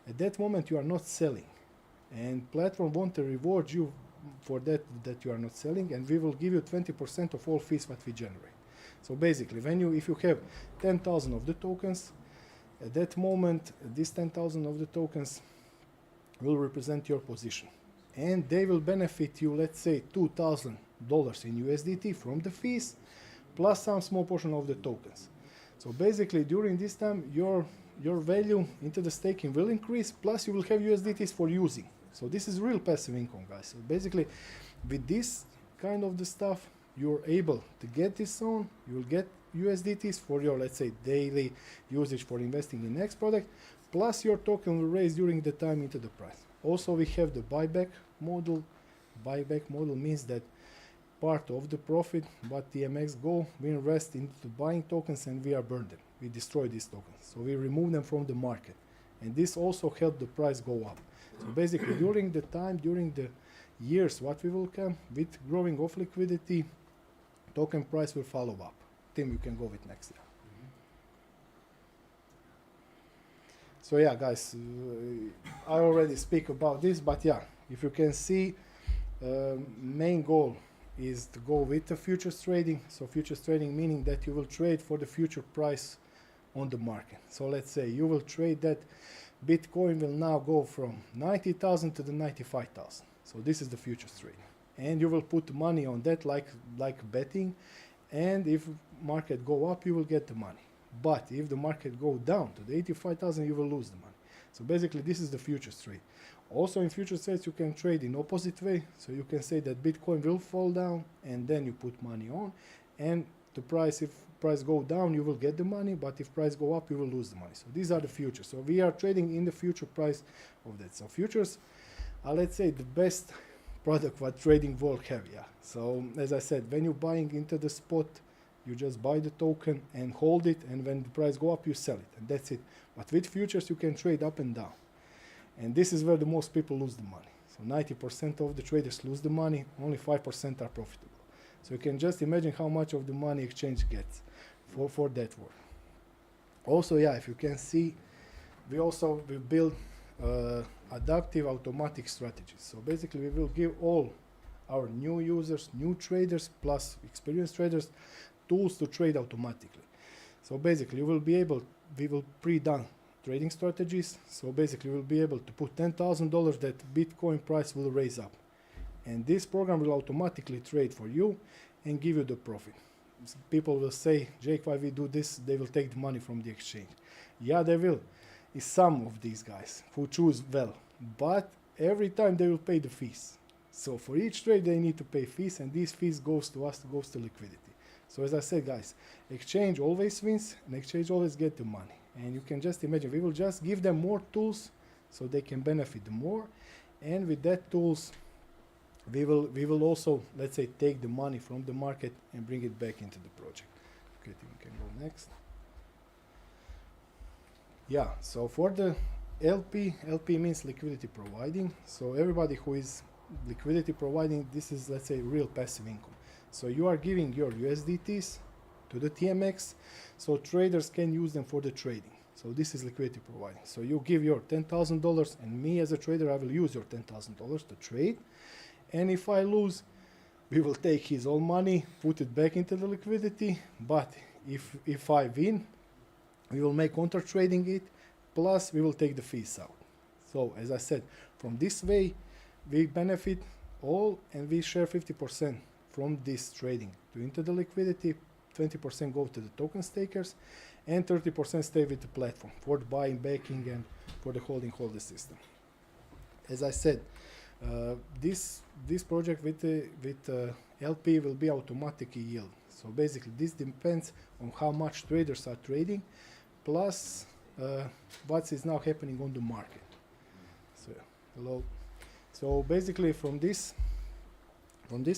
Speaker 3: at that moment you are not selling, and platform want to reward you for that you are not selling, and we will give you 20% of all fees that we generate. So basically, if you have 10,000 of the tokens, at that moment, these 10,000 of the tokens will represent your position. And they will benefit you, let's say, $2,000 in USDT from the fees, plus some small portion of the tokens. So basically, during this time, your value into the staking will increase, plus you will have USDTs for using. So this is real passive income, guys. So basically, with this kind of the stuff, you're able to get this on, you will get USDTs for your, let's say, daily usage for investing in next product, plus your token will raise during the time into the price. Also, we have the buyback model. Buyback model means that part of the profit what TMX go, we invest into buying tokens and we are burn them. We destroy these tokens. So we remove them from the market. And this also help the price go up. So basically during the time, during the years what we will come with growing of liquidity, token price will follow up. Tim, you can go with next year. So yeah, guys, I already speak about this, but yeah, if you can see, main goal is to go with the futures trading. So futures trading meaning that you will trade for the future price on the market. So let's say you will trade that Bitcoin will now go from 90,000 to the 95,000. So this is the futures trading. And you will put money on that like betting. And if market go up, you will get the money. But if the market go down to the 85,000, you will lose the money. So basically this is the futures trade. Also in futures trades you can trade in opposite way. So you can say that Bitcoin will fall down and then you put money on. And the price, if price go down, you will get the money. But if price go up, you will lose the money. So these are the futures. So we are trading in the future price of that. So futures are, let's say, the best product what trading world have. Yeah. So as I said, when you're buying into the spot, you just buy the token and hold it, and when the price go up, you sell it, and that's it. But with futures, you can trade up and down. And this is where the most people lose the money. So 90% of the traders lose the money, only 5% are profitable. So you can just imagine how much of the money exchange gets for that work. Also, yeah, if you can see, we build adaptive automatic strategies. So basically, we will give all our new users, new traders, plus experienced traders, tools to trade automatically. So basically, we will pre-done trading strategies. So basically, we'll be able to put $10,000 that Bitcoin price will raise up. And this program will automatically trade for you and give you the profit. People will say, Jake, why we do this? They will take the money from the exchange. Yeah, they will. It's some of these guys who choose well. But every time they will pay the fees. So for each trade, they need to pay fees, and these fees goes to us, goes to liquidity. So as I said, guys, exchange always wins, and exchange always get the money. And you can just imagine, we will just give them more tools so they can benefit more. And with that tools, we will also, let's say, take the money from the market and bring it back into the project. Okay, we can go next. Yeah, so for the LP means liquidity providing. So everybody who is liquidity providing, this is, let's say, real passive income. So you are giving your USDTs to the TMX, so traders can use them for the trading. So this is liquidity providing. So you give your $10,000, and me as a trader, I will use your $10,000 to trade. And if I lose, we will take his own money, put it back into the liquidity. But if I win, we will make counter trading it, plus we will take the fees out. So as I said, from this way, we benefit all, and we share 50% from this trading into the liquidity. 20% go to the token stakers, and 30% stay with the platform for the buying, backing, and for the holding the system. As I said, this project with LP will be automatic yield. So basically, this depends on how much traders are trading, plus what is now happening on the market. So hello. So basically, from this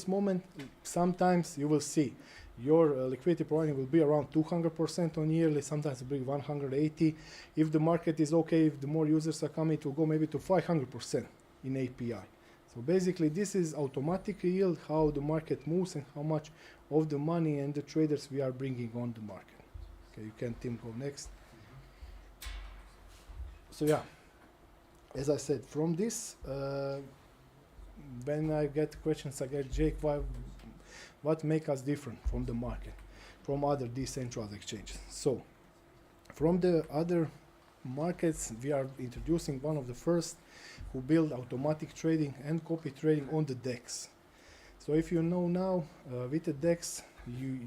Speaker 3: moment, sometimes you will see your liquidity providing will be around 200% on yearly, sometimes it will be 180. If the market is okay, if the more users are coming, to go maybe to 500% in API. So basically, this is automatic yield, how the market moves and how much of the money and the traders we are bringing on the market. Okay, you can, Tim, go next. So yeah, as I said, from this, when I get questions, I get, Jake, what make us different from the market, from other decentralized exchanges? So, from the other markets, we are introducing one of the first who build automatic trading and copy trading on the DEX. So if you know now, with the DEX,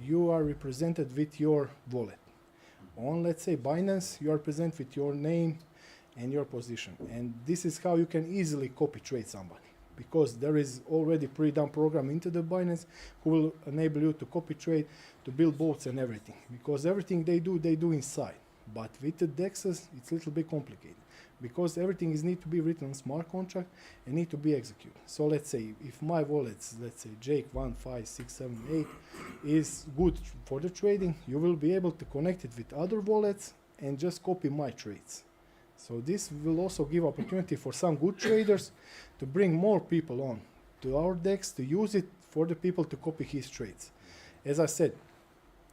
Speaker 3: you are represented with your wallet. On, let's say, Binance, you are present with your name and your position. And this is how you can easily copy trade somebody. because there is already pre-done program into the Binance who will enable you to copy trade, to build bots and everything. Because everything they do inside. But with the DEXs, it's a little bit complicated because everything is need to be written on smart contract and need to be executed. So let's say if my wallets, let's say Jake 1, 5, 6, 7, 8 is good for the trading, you will be able to connect it with other wallets and just copy my trades. So this will also give opportunity for some good traders to bring more people on to our DEX to use it for the people to copy his trades. As I said,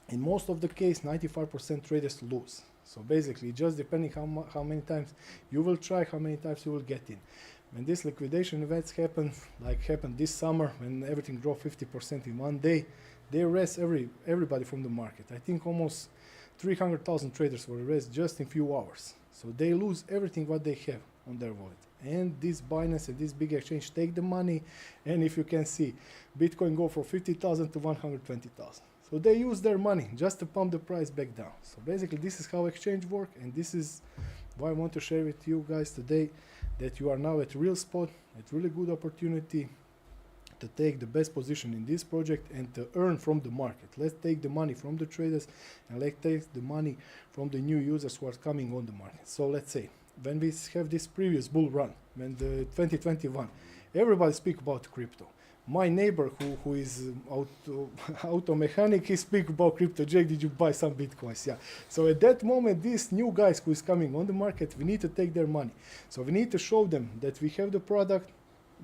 Speaker 3: in most of the case, 95% traders lose. So basically, just depending how many times you will try, how many times you will get in. When these liquidation events happen, like happened this summer, when everything dropped 50% in one day, they arrest everybody from the market. I think almost 300,000 traders were arrested just in few hours. So they lose everything what they have on their wallet. And this Binance and this big exchange take the money, and if you can see, Bitcoin go from 50,000 to 120,000. So they use their money just to pump the price back down. So basically this is how exchange work, and this is why I want to share with you guys today that you are now at real spot, at really good opportunity to take the best position in this project and to earn from the market. Let's take the money from the traders and let's take the money from the new users who are coming on the market. So let's say when we have this previous bull run, when the 2021, everybody speak about crypto. My neighbor who is auto mechanic, he speak about crypto. Jake, did you buy some Bitcoins? Yeah. So at that moment, these new guys who is coming on the market, we need to take their money. So we need to show them that we have the product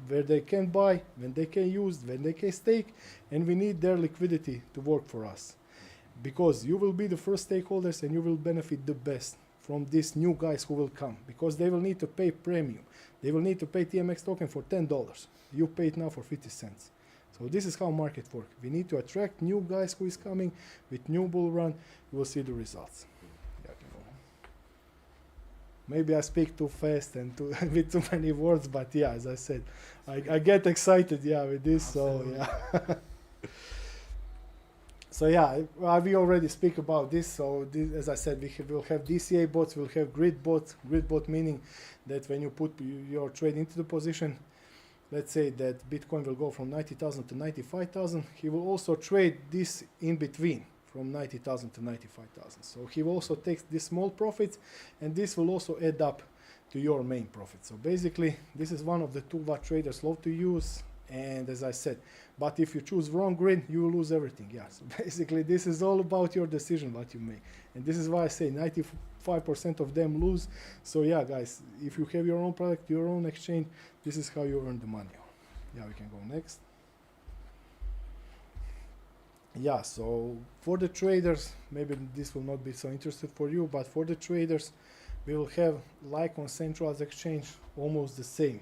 Speaker 3: where they can buy, when they can use, when they can stake, and we need their liquidity to work for us. Because you will be the first stakeholders and you will benefit the best from these new guys who will come, because they will need to pay premium. They will need to pay TMX token for $10. You pay it now for 50 cents. So this is how market works. We need to attract new guys who is coming with new bull run. You will see the results. Yeah, maybe I speak too fast and with too many words, but yeah, as I said, I get excited, yeah, with this. So yeah. So yeah, we already speak about this. So this, as I said, will have DCA bots, we'll have grid bots. Grid bot meaning that when you put your trade into the position, let's say that Bitcoin will go from 90,000 to 95,000. He will also trade this in between from 90,000 to 95,000. So he will also take these small profits, and this will also add up to your main profit. So basically, this is one of the tools that traders love to use. And as I said, but if you choose wrong grid, you will lose everything. Yeah. So basically, this is all about your decision what you make, and this is why I say 95% of them lose. So yeah, guys, if you have your own product, your own exchange, this is how you earn the money. Yeah, we can go next. Yeah, so for the traders, maybe this will not be so interesting for you, but for the traders, we will have, like on centralized exchange, almost the same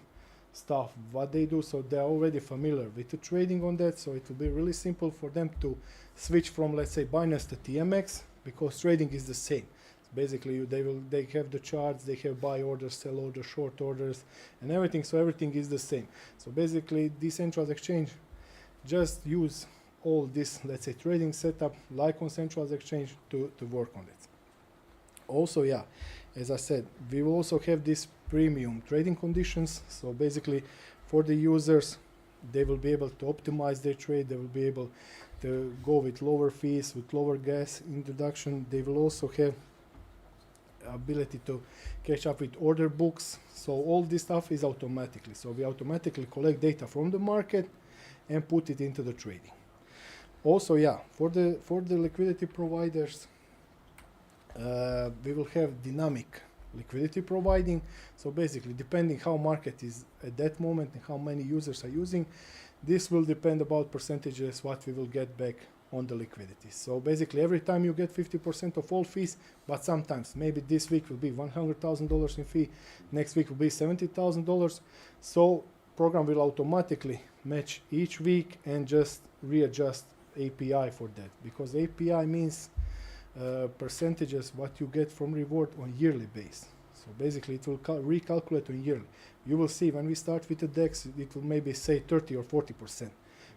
Speaker 3: stuff what they do. So they're already familiar with the trading on that, so it will be really simple for them to switch from, let's say, Binance to TMX, because trading is the same. So basically they have the charts, they have buy orders, sell orders, short orders, and everything, so everything is the same. So basically decentralized exchange just use all this, let's say, trading setup like on centralized exchange to work on it. Also, yeah, as I said, we will also have this premium trading conditions. So basically for the users, they will be able to optimize their trade. They will be able to go with lower fees, with lower gas introduction. They will also have ability to catch up with order books. So all this stuff is automatically. So we automatically collect data from the market and put it into the trading. Also, yeah, for the liquidity providers, we will have dynamic liquidity providing. So basically, depending how market is at that moment and how many users are using, this will depend about percentages what we will get back on the liquidity. So basically, every time you get 50% of all fees, but sometimes maybe this week will be $100,000 in fee, next week will be $70,000. So program will automatically match each week and just readjust API for that, because API means percentages what you get from reward on yearly base. So basically it will recalculate on yearly. You will see when we start with the DEX, it will maybe say 30 or 40%.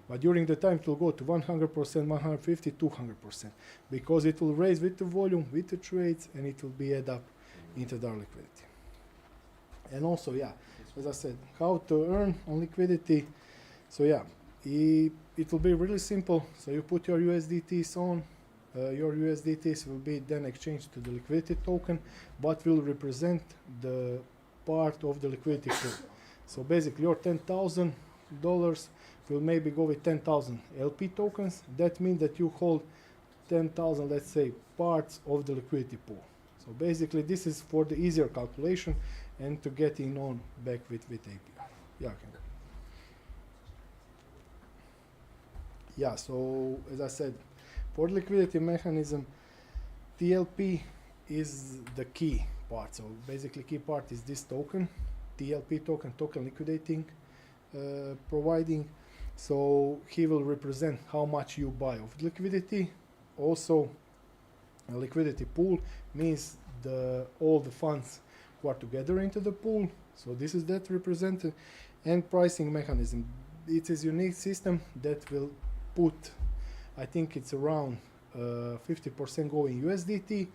Speaker 3: But during the time it will go to 100%, 150, 200%, because it will raise with the volume, with the trades, and it will be add up into our liquidity. And also, yeah, as I said, how to earn on liquidity. So yeah, it will be really simple. So you put your USDTs on, your USDTs will be then exchanged to the liquidity token, but will represent the part of the liquidity pool. So basically your $10,000 will maybe go with 10,000 LP tokens. That means that you hold 10,000, let's say, parts of the liquidity pool. So basically this is for the easier calculation and to get in on back with API. Yeah, okay. Yeah, so as I said, for the liquidity mechanism, TLP is the key part. So basically key part is this token, TLP token, token liquidating providing. So he will represent how much you buy of liquidity. Also, a liquidity pool means all the funds who are together into the pool. So this is that represented. And pricing mechanism. It is unique system that will put, I think it's around 50% go in USDT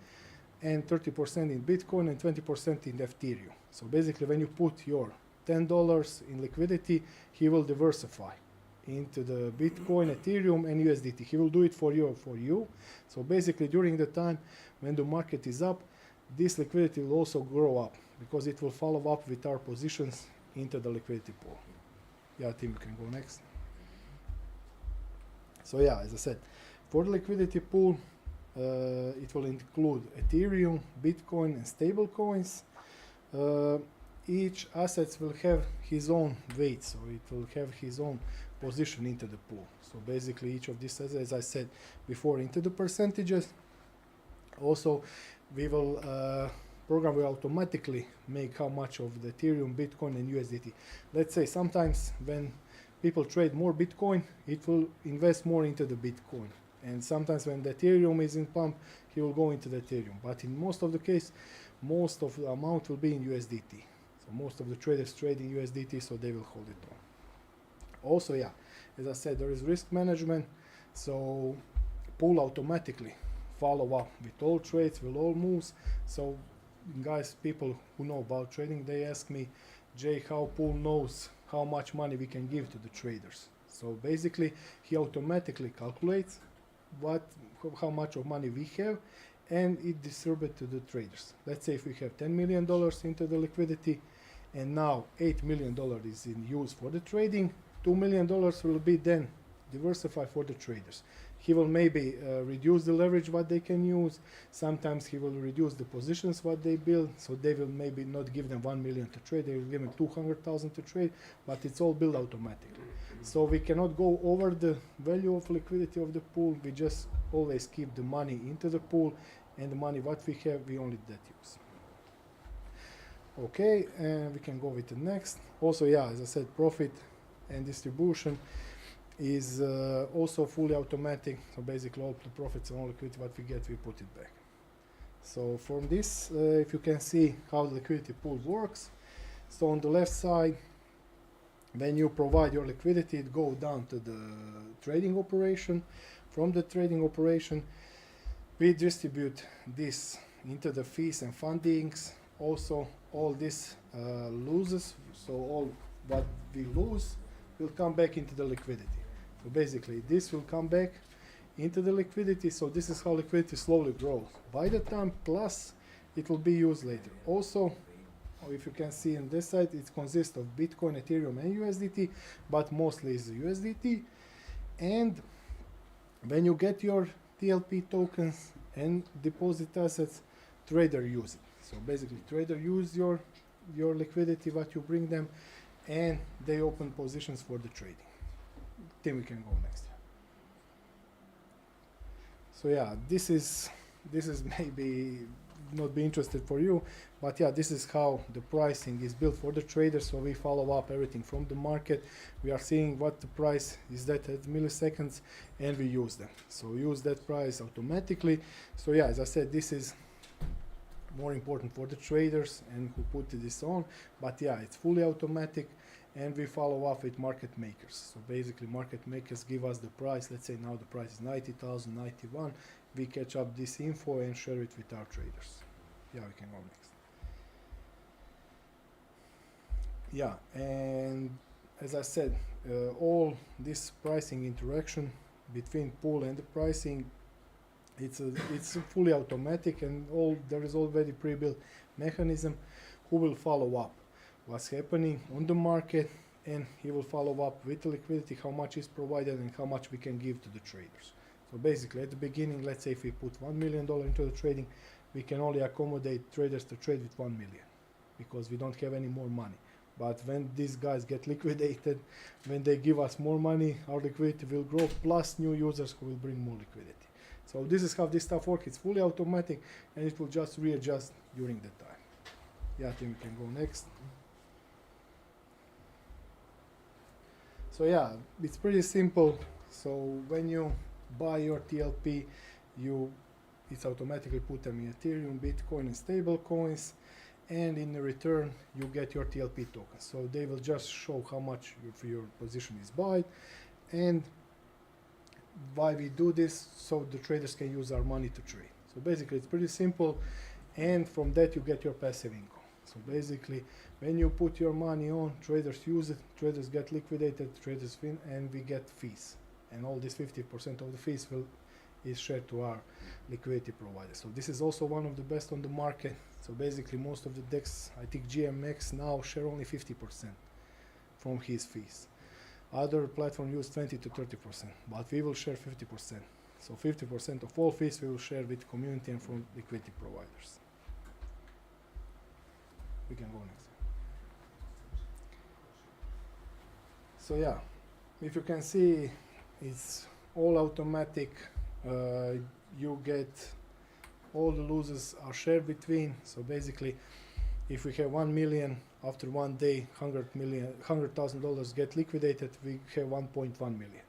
Speaker 3: and 30% in Bitcoin and 20% in Ethereum. So basically when you put your $10 in liquidity, he will diversify into the Bitcoin, Ethereum and USDT. He will do it for you. So basically during the time when the market is up, this liquidity will also grow up because it will follow up with our positions into the liquidity pool. Yeah, Tim, you can go next. So yeah, as I said, for the liquidity pool, it will include Ethereum, Bitcoin, and stable coins. Each asset will have his own weight, so it will have his own position into the pool. So basically, each of these, as I said before, into the percentages. Also, we will program will automatically make how much of the Ethereum, Bitcoin, and USDT. Let's say sometimes when people trade more Bitcoin, it will invest more into the Bitcoin. And sometimes when the Ethereum is in pump, he will go into the Ethereum. But in most of the case, most of the amount will be in USDT. So most of the traders trade in USDT, so they will hold it on. Also, yeah, as I said, there is risk management. So pool automatically follow up with all trades, with all moves. So guys, people who know about trading, they ask me, Jay, how pool knows how much money we can give to the traders? So basically, he automatically calculates how much of money we have, and it distributes to the traders. Let's say if we have $10 million into the liquidity, and now $8 million is in use for the trading, $2 million will be then diversified for the traders. He will maybe reduce the leverage what they can use. Sometimes he will reduce the positions what they build. So they will maybe not give them 1 million to trade. They will give them 200,000 to trade, but it's all built automatically. So we cannot go over the value of liquidity of the pool. We just always keep the money into the pool, and the money what we have, we only that use. Okay, and we can go with the next. Also, yeah, as I said, profit and distribution is also fully automatic. So basically all the profits and all liquidity what we get, we put it back. So from this, if you can see how the liquidity pool works. So on the left side, when you provide your liquidity, it goes down to the trading operation. From the trading operation, we distribute this into the fees and fundings. Also, all this loses, so all what we lose will come back into the liquidity. So basically, this will come back into the liquidity. So this is how liquidity slowly grows. By the time plus, it will be used later. Also, if you can see on this side, it consists of Bitcoin, Ethereum, and USDT, but mostly is USDT. And when you get your TLP tokens and deposit assets, trader use it. So basically, trader use your liquidity, what you bring them, and they open positions for the trading. Then we can go next. So yeah, this is maybe not be interested for you, but yeah, this is how the pricing is built for the traders. So we follow up everything from the market. We are seeing what the price is that at milliseconds, and we use them. So use that price automatically. So yeah, as I said, this is more important for the traders and who put this on, but yeah, it's fully automatic, and we follow up with market makers. So basically, market makers give us the price. Let's say now the price is 90,000, 91. We catch up this info and share it with our traders. Yeah, we can go next. Yeah, and as I said, all this pricing interaction between pool and the pricing, it's fully automatic, and there is already pre-built mechanism who will follow up what's happening on the market, and he will follow up with the liquidity, how much is provided and how much we can give to the traders. So basically at the beginning, let's say if we put $1 million into the trading, we can only accommodate traders to trade with 1 million because we don't have any more money. But when these guys get liquidated, when they give us more money, our liquidity will grow, plus new users who will bring more liquidity. So this is how this stuff works. It's fully automatic, and it will just readjust during the time. Yeah, I think we can go next. So yeah, it's pretty simple. So when you buy your TLP, it's automatically put them in Ethereum, Bitcoin, and stable coins, and in return you get your TLP tokens. So they will just show how much your position is bought, and why we do this, so the traders can use our money to trade. So basically it's pretty simple, and from that you get your passive income. So basically when you put your money on, traders use it, traders get liquidated, traders win, and we get fees. And all this 50% of the fees is shared to our liquidity provider. So this is also one of the best on the market. So basically most of the DEX, I think GMX now share only 50% from his fees. Other platforms use 20 to 30%, but we will share 50%. So 50% of all fees we will share with community and from liquidity providers. We can go next. So yeah, if you can see, it's all automatic. You get all the losses are shared between. So basically, if we have 1 million, after 1 day, $100,000 get liquidated, we have 1.1 million,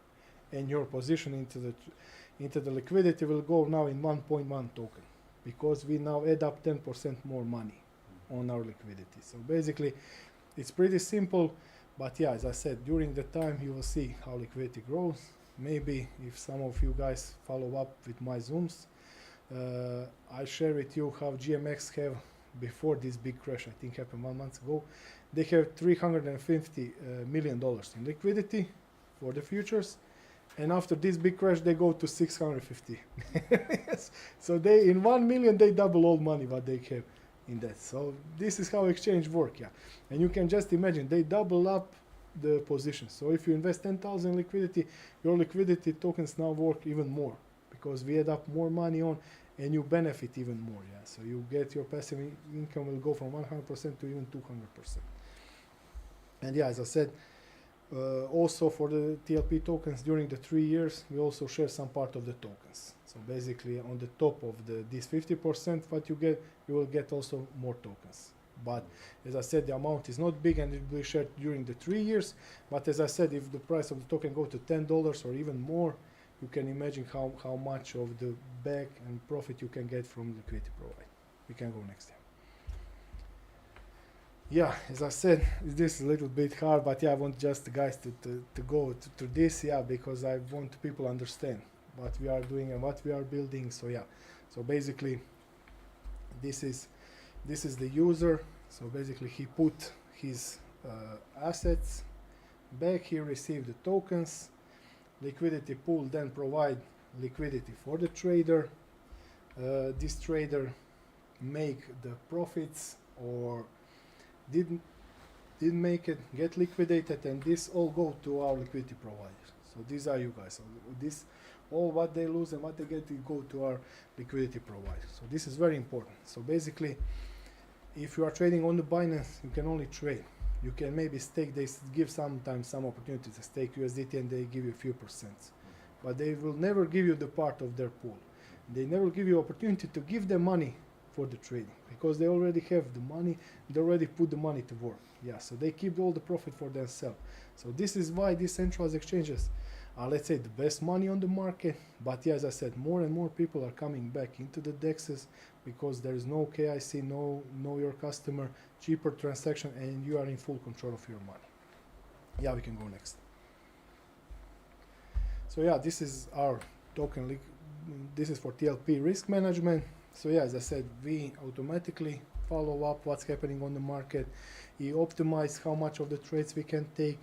Speaker 3: and your position into the liquidity will go now in 1.1 token, because we now add up 10% more money on our liquidity. So basically, it's pretty simple. But yeah, as I said, during the time you will see how liquidity grows. Maybe if some of you guys follow up with my Zooms, I share with you how GMX have, before this big crash, I think happened 1 month ago, they have $350 million in liquidity for the futures, and after this big crash they go to 650. Yes. So they, in 1 million, they double all money what they have in that. So this is how exchange work, yeah. And you can just imagine, they double up the position. So if you invest 10,000 in liquidity, your liquidity tokens now work even more, because we add up more money on, and you benefit even more, yeah. So you get your passive income will go from 100% to even 200%. And yeah, as I said, also for the TLP tokens, during the 3 years, we also share some part of the tokens. So basically, on the top of this 50% what you get, you will get also more tokens. But as I said, the amount is not big, and it will be shared during the 3 years. But as I said, if the price of the token go to $10 or even more, you can imagine how much of the back and profit you can get from liquidity provider. We can go next time. Yeah, as I said, this is a little bit hard, but yeah, I want just the guys to go to this, yeah, because I want people understand what we are doing and what we are building. So yeah, so basically, this is the user. So basically, he put his assets back. He received the tokens. Liquidity pool then provide liquidity for the trader. This trader make the profits or didn't make it, get liquidated, and this all go to our liquidity providers. So these are you guys. So this, all what they lose and what they get, will go to our liquidity provider. So this is very important. So basically, if you are trading on the Binance, you can only trade. You can maybe stake. They give sometimes some opportunity to stake USDT, and they give you a few percents, but they will never give you the part of their pool. They never give you opportunity to give them money for the trading, because they already have the money. They already put the money to work. Yeah, so they keep all the profit for themselves. So this is why decentralized exchanges are, let's say, the best money on the market. But yeah, as I said, more and more people are coming back into the DEXs, because there is no KIC, no know your customer, cheaper transaction, and you are in full control of your money. Yeah, we can go next. So yeah, this is our token. This is for TLP risk management. So yeah, as I said, we automatically follow up what's happening on the market. He optimize how much of the trades we can take.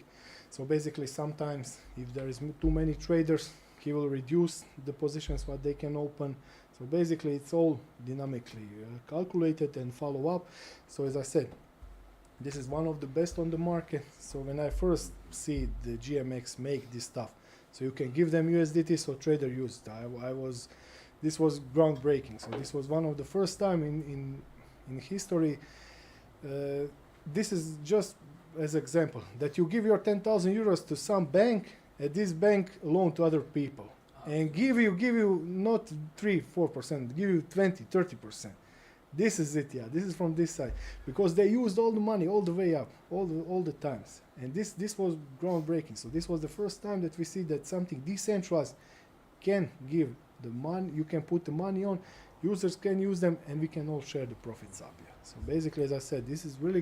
Speaker 3: So basically, sometimes if there is too many traders, he will reduce the positions what they can open. So basically, it's all dynamically calculated and follow up. So as I said, this is one of the best on the market. So when I first see the GMX make this stuff, so you can give them USDT, so trader used. This was groundbreaking. So this was one of the first time in history. This is just as example that you give your 10,000 euros to some bank, and this bank loan to other people, and give you not 3-4%, give you 20-30%. This is it, yeah. This is from this side, because they used all the money all the way up, all the times, and this was groundbreaking. So this was the first time that we see that something decentralized can give the money. You can put the money on, users can use them, and we can all share the profits up. Yeah. So basically, as I said, this is really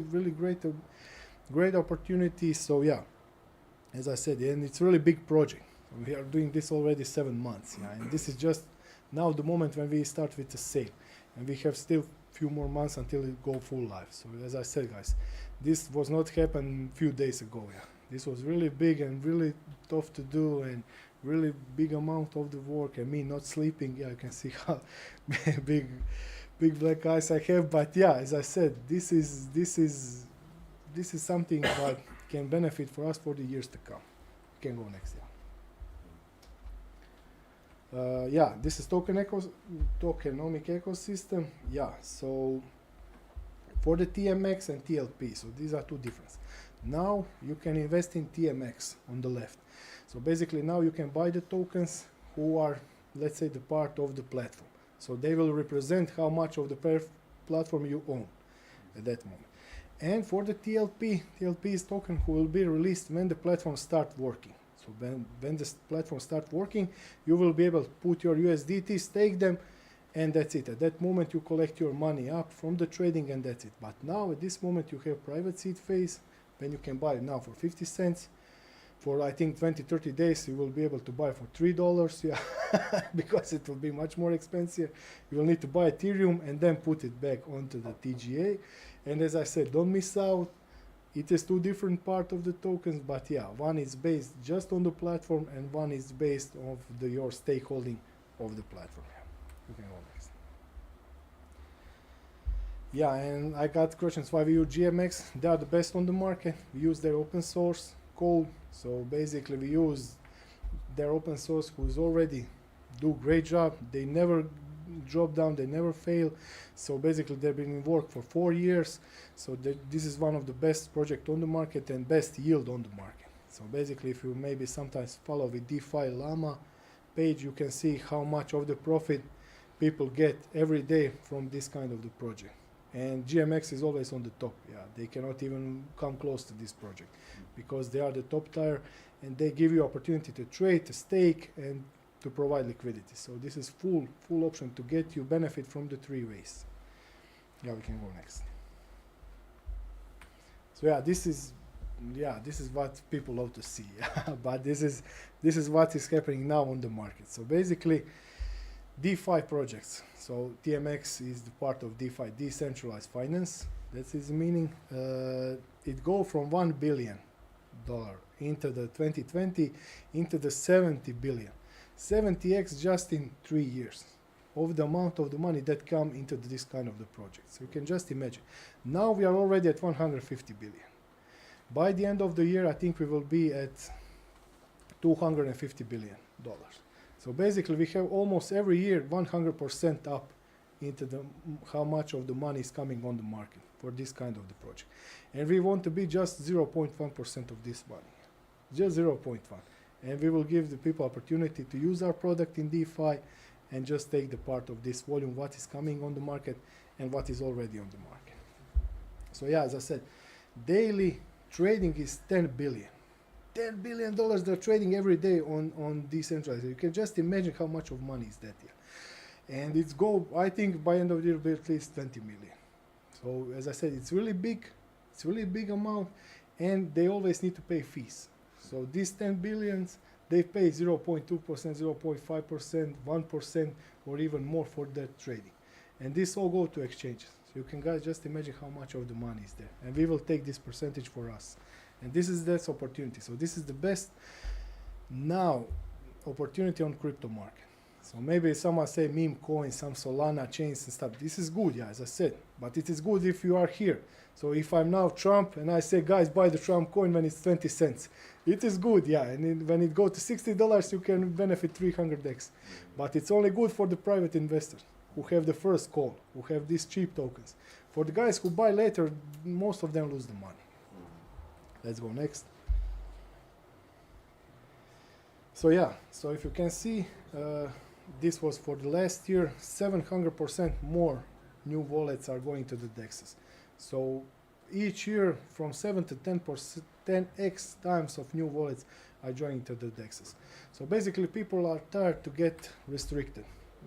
Speaker 3: great opportunity. So yeah, as I said, and it's really big project. We are doing this already 7 months, yeah, and this is just now the moment when we start with the sale, and we have still few more months until it go full live. So as I said, guys, this was not happen few days ago. Yeah, this was really big and really tough to do, and really big amount of the work, and me not sleeping. Yeah, you can see how big black eyes I have. But yeah, as I said, this is something that can benefit for us for the years to come. You can go next. Yeah, this is tokenomic ecosystem. Yeah, so for the TMX and TLP, so these are two different. Now you can invest in TMX on the left. So basically now you can buy the tokens who are, let's say, the part of the platform. So they will represent how much of the platform you own at that moment. And for the TLP is token who will be released when the platform start working. So when this platform starts working, you will be able to put your USDT, stake them, and that's it. At that moment, you collect your money up from the trading, and that's it. But now, at this moment, you have private seed phase, when you can buy it now for 50 cents. For, I think, 20-30 days, you will be able to buy for $3, yeah, because it will be much more expensive. You will need to buy Ethereum and then put it back onto the TGA. And as I said, don't miss out. It is two different parts of the tokens, but yeah, one is based just on the platform, and one is based on your stakeholding of the platform. You can go next. Yeah, and I got questions why we use GMX. They are the best on the market. We use their open source code. So basically, we use their open source, who's already do great job. They never drop down, they never fail. So basically, they've been in work for 4 years. So this is one of the best project on the market and best yield on the market. So basically, if you maybe sometimes follow the DeFi Llama page, you can see how much of the profit people get every day from this kind of the project. And GMX is always on the top. Yeah, they cannot even come close to this project because they are the top tier, and they give you opportunity to trade, to stake, and to provide liquidity. So this is full option to get you benefit from the 3 ways. Yeah, we can go next. So yeah, this is what people love to see. But this is what is happening now on the market. So basically, DeFi projects. So TMX is the part of DeFi, decentralized finance. That's its meaning. It go from $1 billion into the 2020 into the 70 billion. 70x just in 3 years of the amount of the money that come into this kind of the project. So you can just imagine. Now we are already at 150 billion. By the end of the year, I think we will be at $250 billion. So basically, we have almost every year 100% up into how much of the money is coming on the market for this kind of the project. And we want to be just 0.1% of this money, just 0.1. And we will give the people opportunity to use our product in DeFi and just take the part of this volume, what is coming on the market and what is already on the market. So yeah, as I said, daily trading is 10 billion. $10 billion they're trading every day on decentralized. You can just imagine how much of money is that here. And it's I think by end of the year, will be at least 20 million. So as I said, it's really big amount, and they always need to pay fees. So these 10 billions, they pay 0.2%, 0.5%, 1%, or even more for that trading. And this all go to exchanges. So you can guys just imagine how much of the money is there. And we will take this percentage for us. And this is this opportunity. So this is the best now opportunity on crypto market. So maybe someone say meme coins, some Solana chains and stuff. This is good, yeah, as I said. But it is good if you are here. So if I'm now Trump and I say, guys, buy the Trump coin when it's 20 cents. It is good, yeah. And when it goes to $60, you can benefit 300x. But it's only good for the private investors who have the first call, who have these cheap tokens. For the guys who buy later, most of them lose the money. Let's go next. So yeah, so if you can see, this was for the last year, 700% more new wallets are going to the DEXs. So each year from 7 to 10x times of new wallets are joining to the DEXs. So basically people are tired to get restricted.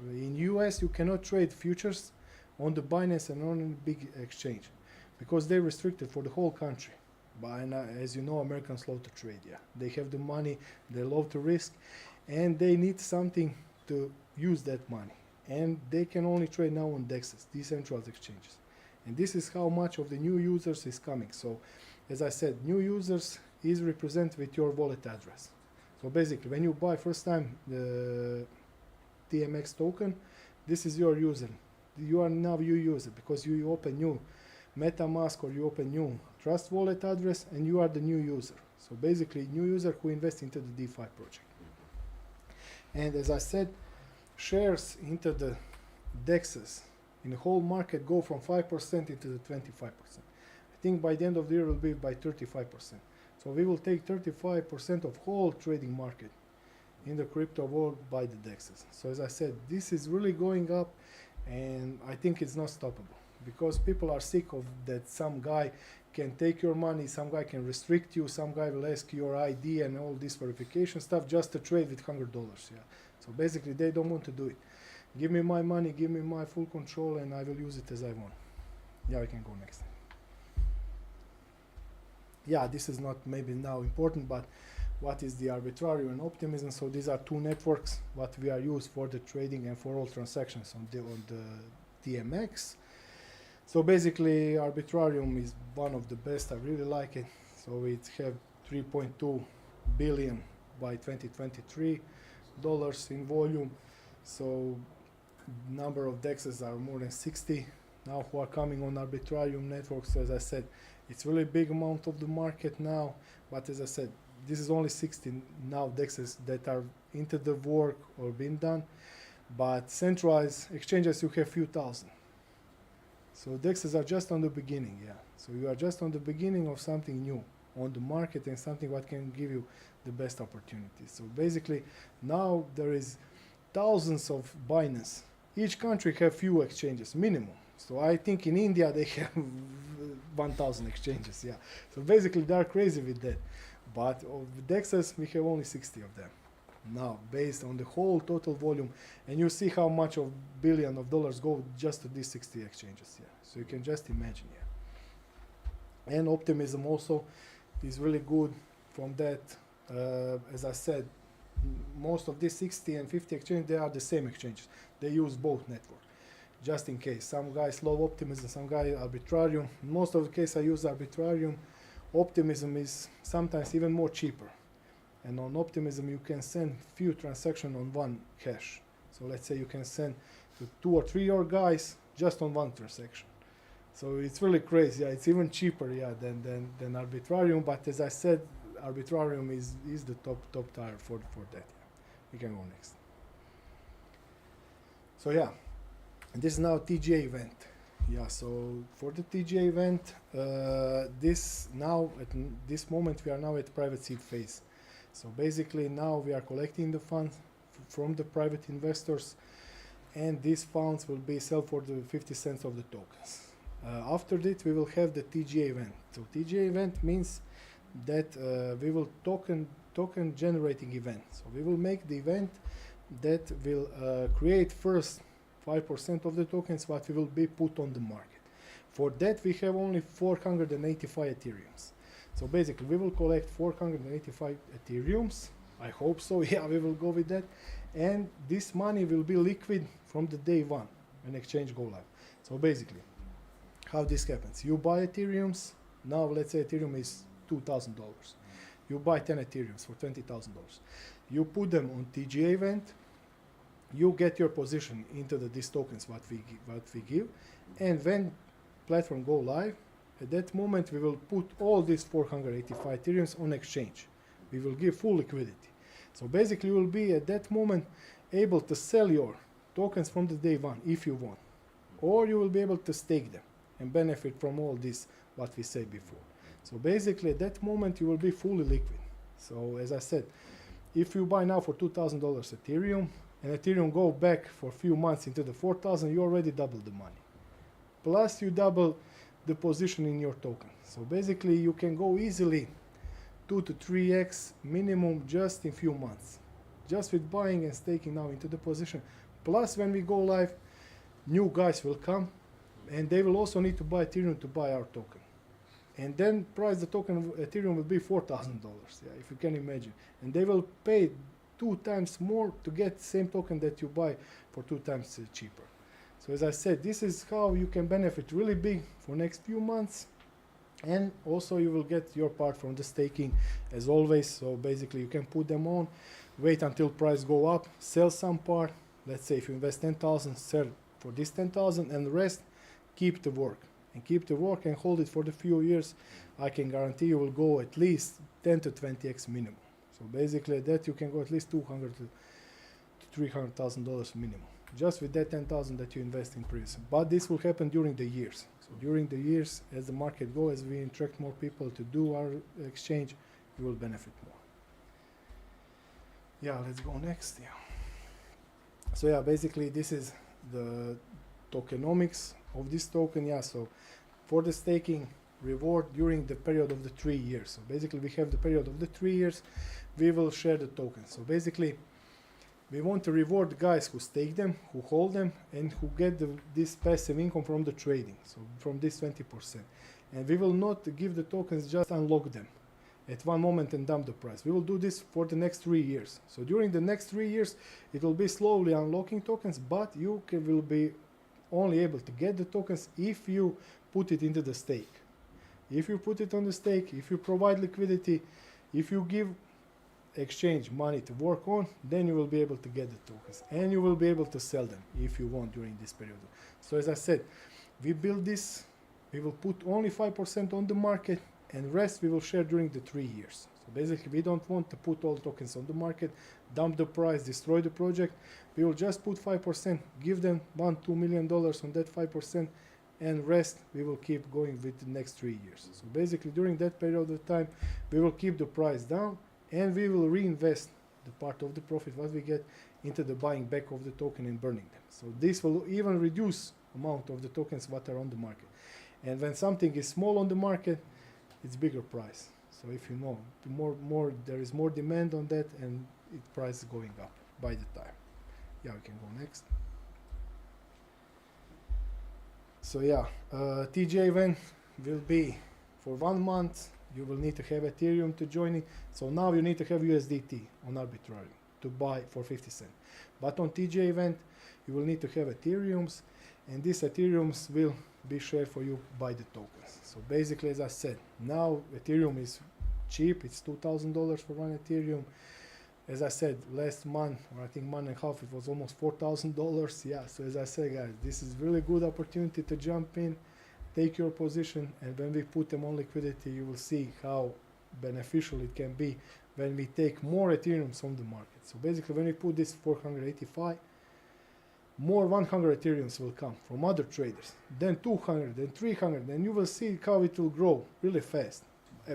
Speaker 3: In US you cannot trade futures on the Binance and on a big exchange because they're restricted for the whole country. But as you know, Americans love to trade, yeah. They have the money, they love to risk, and they need something to use that money. And they can only trade now on DEXs, decentralized exchanges. And this is how much of the new users is coming. So, as I said, new users is represented with your wallet address. So basically, when you buy first time the TMX token, this is your user. You are now your user because you open new MetaMask or you open new Trust wallet address and you are the new user. So basically, new user who invests into the DeFi project. And as I said, shares into the DEXs in the whole market go from 5% into the 25%. I think by the end of the year it will be by 35%. So we will take 35% of whole trading market in the crypto world by the DEXs. So as I said, this is really going up and I think it's not stoppable because people are sick of that some guy can take your money, some guy can restrict you, some guy will ask your ID and all this verification stuff just to trade with $100. Yeah. So basically they don't want to do it. Give me my money, give me my full control and I will use it as I want. Yeah, I can go next. Yeah, this is not maybe now important, but what is the Arbitrarium and Optimism? So these are two networks what we are used for the trading and for all transactions on the TMX. So basically Arbitrarium is one of the best, I really like it. So it have 3.2 billion by 2023 dollars in volume. So number of DEXs are more than 60 now who are coming on Arbitrarium network. So as I said, it's really big amount of the market now, but as I said, this is only 60 now DEXs that are into the work or been done, but centralized exchanges you have few thousand. So DEXs are just on the beginning, yeah. So you are just on the beginning of something new on the market and something what can give you the best opportunities. So basically now there is thousands of Binance. Each country have few exchanges, minimum. So I think in India they have 1,000 exchanges, yeah. So basically they are crazy with that. But of DEXs we have only 60 of them now based on the whole total volume, and you see how much of billion of dollars go just to these 60 exchanges, yeah. So you can just imagine, yeah. And Optimism also is really good from that. As I said, most of these 60 and 50 exchanges, they are the same exchanges. They use both network, just in case. Some guys love Optimism, some guys Arbitrarium. Most of the case I use Arbitrarium. Optimism is sometimes even more cheaper. And on Optimism you can send few transactions on one hash. So let's say you can send to 2 or 3 your guys just on one transaction. So it's really crazy. Yeah, it's even cheaper, yeah, than Arbitrarium. But as I said, Arbitrarium is the top tier for that. Yeah. We can go next. So yeah, and this is now TGA event. Yeah, so for the TGA event, this now at this moment we are now at private seed phase. So basically now we are collecting the funds from the private investors, and these funds will be sold for the 50 cents of the tokens. After that we will have the TGA event. So TGA event means that we will token generating event. So we will make the event that will create first 5% of the tokens what we will be put on the market. For that we have only 485 Ethereums. So basically we will collect 485 Ethereums. I hope so, yeah, we will go with that. And this money will be liquid from the day one when exchange go live. So basically, how this happens. You buy Ethereums. Now let's say Ethereum is $2,000. You buy 10 Ethereums for $20,000. You put them on TGA event. You get your position into these tokens what we give, and when platform go live, at that moment we will put all these 485 Ethereums on exchange. We will give full liquidity. So basically you will be at that moment able to sell your tokens from the day one if you want, or you will be able to stake them and benefit from all this what we said before. So basically at that moment you will be fully liquid. So as I said, if you buy now for $2,000 Ethereum and Ethereum go back for a few months into the 4,000, you already doubled the money. Plus you double the position in your token. So basically you can go easily 2 to 3x minimum just in few months, just with buying and staking now into the position. Plus when we go live, new guys will come and they will also need to buy Ethereum to buy our token. And then price the token of Ethereum will be $4,000, yeah, if you can imagine. And they will pay 2 times more to get the same token that you buy for 2 times cheaper. So as I said, this is how you can benefit really big for next few months. And also you will get your part from the staking as always. So basically you can put them on, wait until price go up, sell some part. Let's say if you invest 10,000, sell for this 10,000, and the rest keep the work. And keep the work and hold it for the few years. I can guarantee you will go at least 10 to 20x minimum. So basically that you can go at least $200,000 to $300,000 minimum, just with that 10,000 that you invest in previous. But this will happen during the years. So during the years, as the market goes, as we attract more people to do our exchange, you will benefit more. Yeah, let's go next. Yeah. So yeah, basically this is the tokenomics of this token. Yeah, so for the staking reward during the period of the 3 years. So basically we have the period of the 3 years, we will share the tokens. So basically we want to reward the guys who stake them, who hold them, and who get this passive income from the trading, so from this 20%. And we will not give the tokens, just unlock them at one moment and dump the price. We will do this for the next 3 years. So during the next 3 years, it will be slowly unlocking tokens, but you will be only able to get the tokens if you put it into the stake. If you put it on the stake, if you provide liquidity, if you give exchange money to work on, then you will be able to get the tokens and you will be able to sell them if you want during this period. So as I said, we build this, we will put only 5% on the market and rest we will share during the 3 years. So basically we don't want to put all tokens on the market, dump the price, destroy the project. We will just put 5%, give them $1-2 million on that 5%, and rest we will keep going with the next 3 years. So basically during that period of time we will keep the price down and we will reinvest the part of the profit what we get into the buying back of the token and burning them. So this will even reduce amount of the tokens what are on the market. And when something is small on the market, it's bigger price. So if you know, there is more demand on that and price is going up by the time. Yeah, we can go next. So yeah, TGA event will be for 1 month. You will need to have Ethereum to join it. So now you need to have USDT on arbitrary to buy for 50 cents. But on TGA event, you will need to have Ethereums, and these Ethereums will be shared for you by the tokens. So basically, as I said, now Ethereum is cheap. It's $2,000 for 1 Ethereum. As I said, last month, or I think month and a half, it was almost $4,000. Yeah, so as I said, guys, this is really good opportunity to jump in, take your position, and when we put them on liquidity, you will see how beneficial it can be when we take more Ethereums on the market. So basically, when we put this 485, more 100 Ethereums will come from other traders, then 200, then 300, and you will see how it will grow really fast.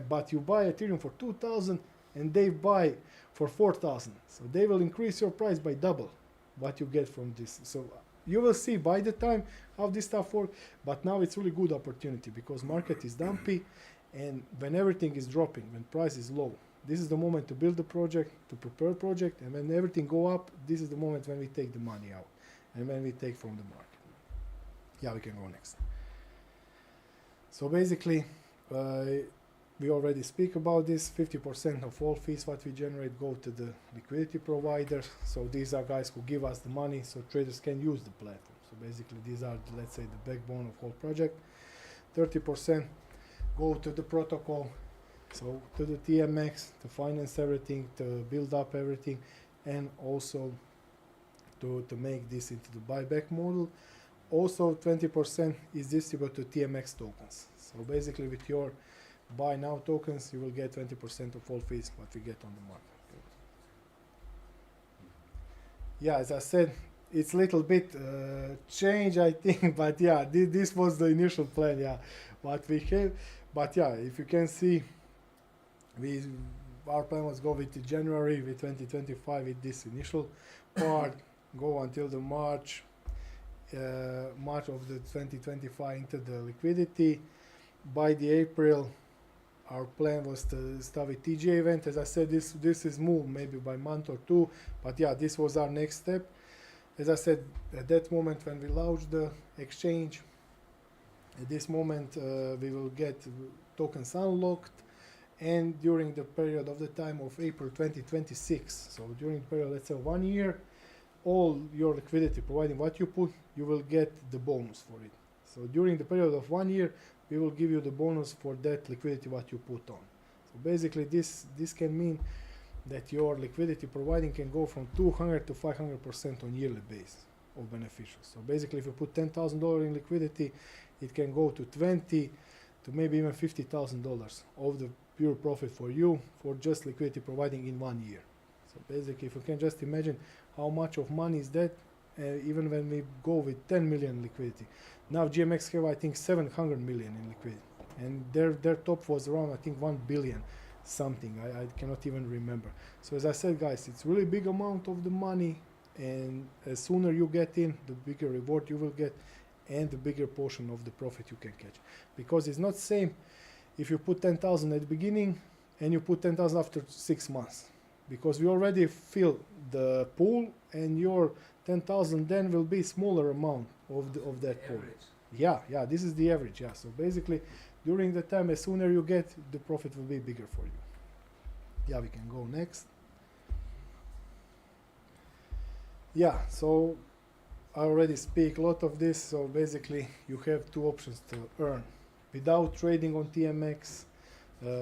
Speaker 3: But you buy Ethereum for 2,000 and they buy for 4,000. So they will increase your price by double what you get from this. So you will see by the time how this stuff works, but now it's really good opportunity because market is dumpy, and when everything is dropping, when price is low, this is the moment to build the project, to prepare project, and when everything go up, this is the moment when we take the money out and when we take from the market. Yeah, we can go next. So basically, we already speak about this. 50% of all fees what we generate go to the liquidity providers. So these are guys who give us the money so traders can use the platform. So basically these are, let's say, the backbone of whole project. 30% go to the protocol, so to the TMX to finance everything, to build up everything, and also to make this into the buyback model. Also 20% is distributed to TMX tokens. So basically with your buy now tokens, you will get 20% of all fees what we get on the market. Yeah, as I said, it's a little bit change, I think, but yeah, this was the initial plan, yeah, what we have. But yeah, if you can see, our plan was go with January with 2025 with this initial part, go until the March of the 2025 into the liquidity. By the April, our plan was to start with TGA event. As I said, this is moved maybe by month or two, but yeah, this was our next step. As I said, at that moment when we launched the exchange, at this moment we will get tokens unlocked, and during the period of the time of April 2026, so during the period, let's say 1 year, all your liquidity, providing what you put, you will get the bonus for it. So during the period of 1 year, we will give you the bonus for that liquidity what you put on. So basically this can mean that your liquidity providing can go from 200 to 500% on yearly base of beneficial. So basically if you put $10,000 in liquidity, it can go to 20 to maybe even $50,000 of the pure profit for you for just liquidity providing in 1 year. So basically if you can just imagine how much of money is that, even when we go with 10 million liquidity. Now GMX have I think 700 million in liquidity, and their top was around I think 1 billion something. I cannot even remember. So as I said, guys, it's really big amount of the money, and as sooner you get in, the bigger reward you will get, and the bigger portion of the profit you can catch. Because it's not same if you put 10,000 at the beginning and you put 10,000 after 6 months, because we already fill the pool, and your 10,000 then will be smaller amount of that pool. Yeah, this is the average. Yeah, so basically during the time, as sooner you get, the profit will be bigger for you. Yeah, we can go next. Yeah, so I already speak a lot of this. So basically you have two options to earn without trading on TMX.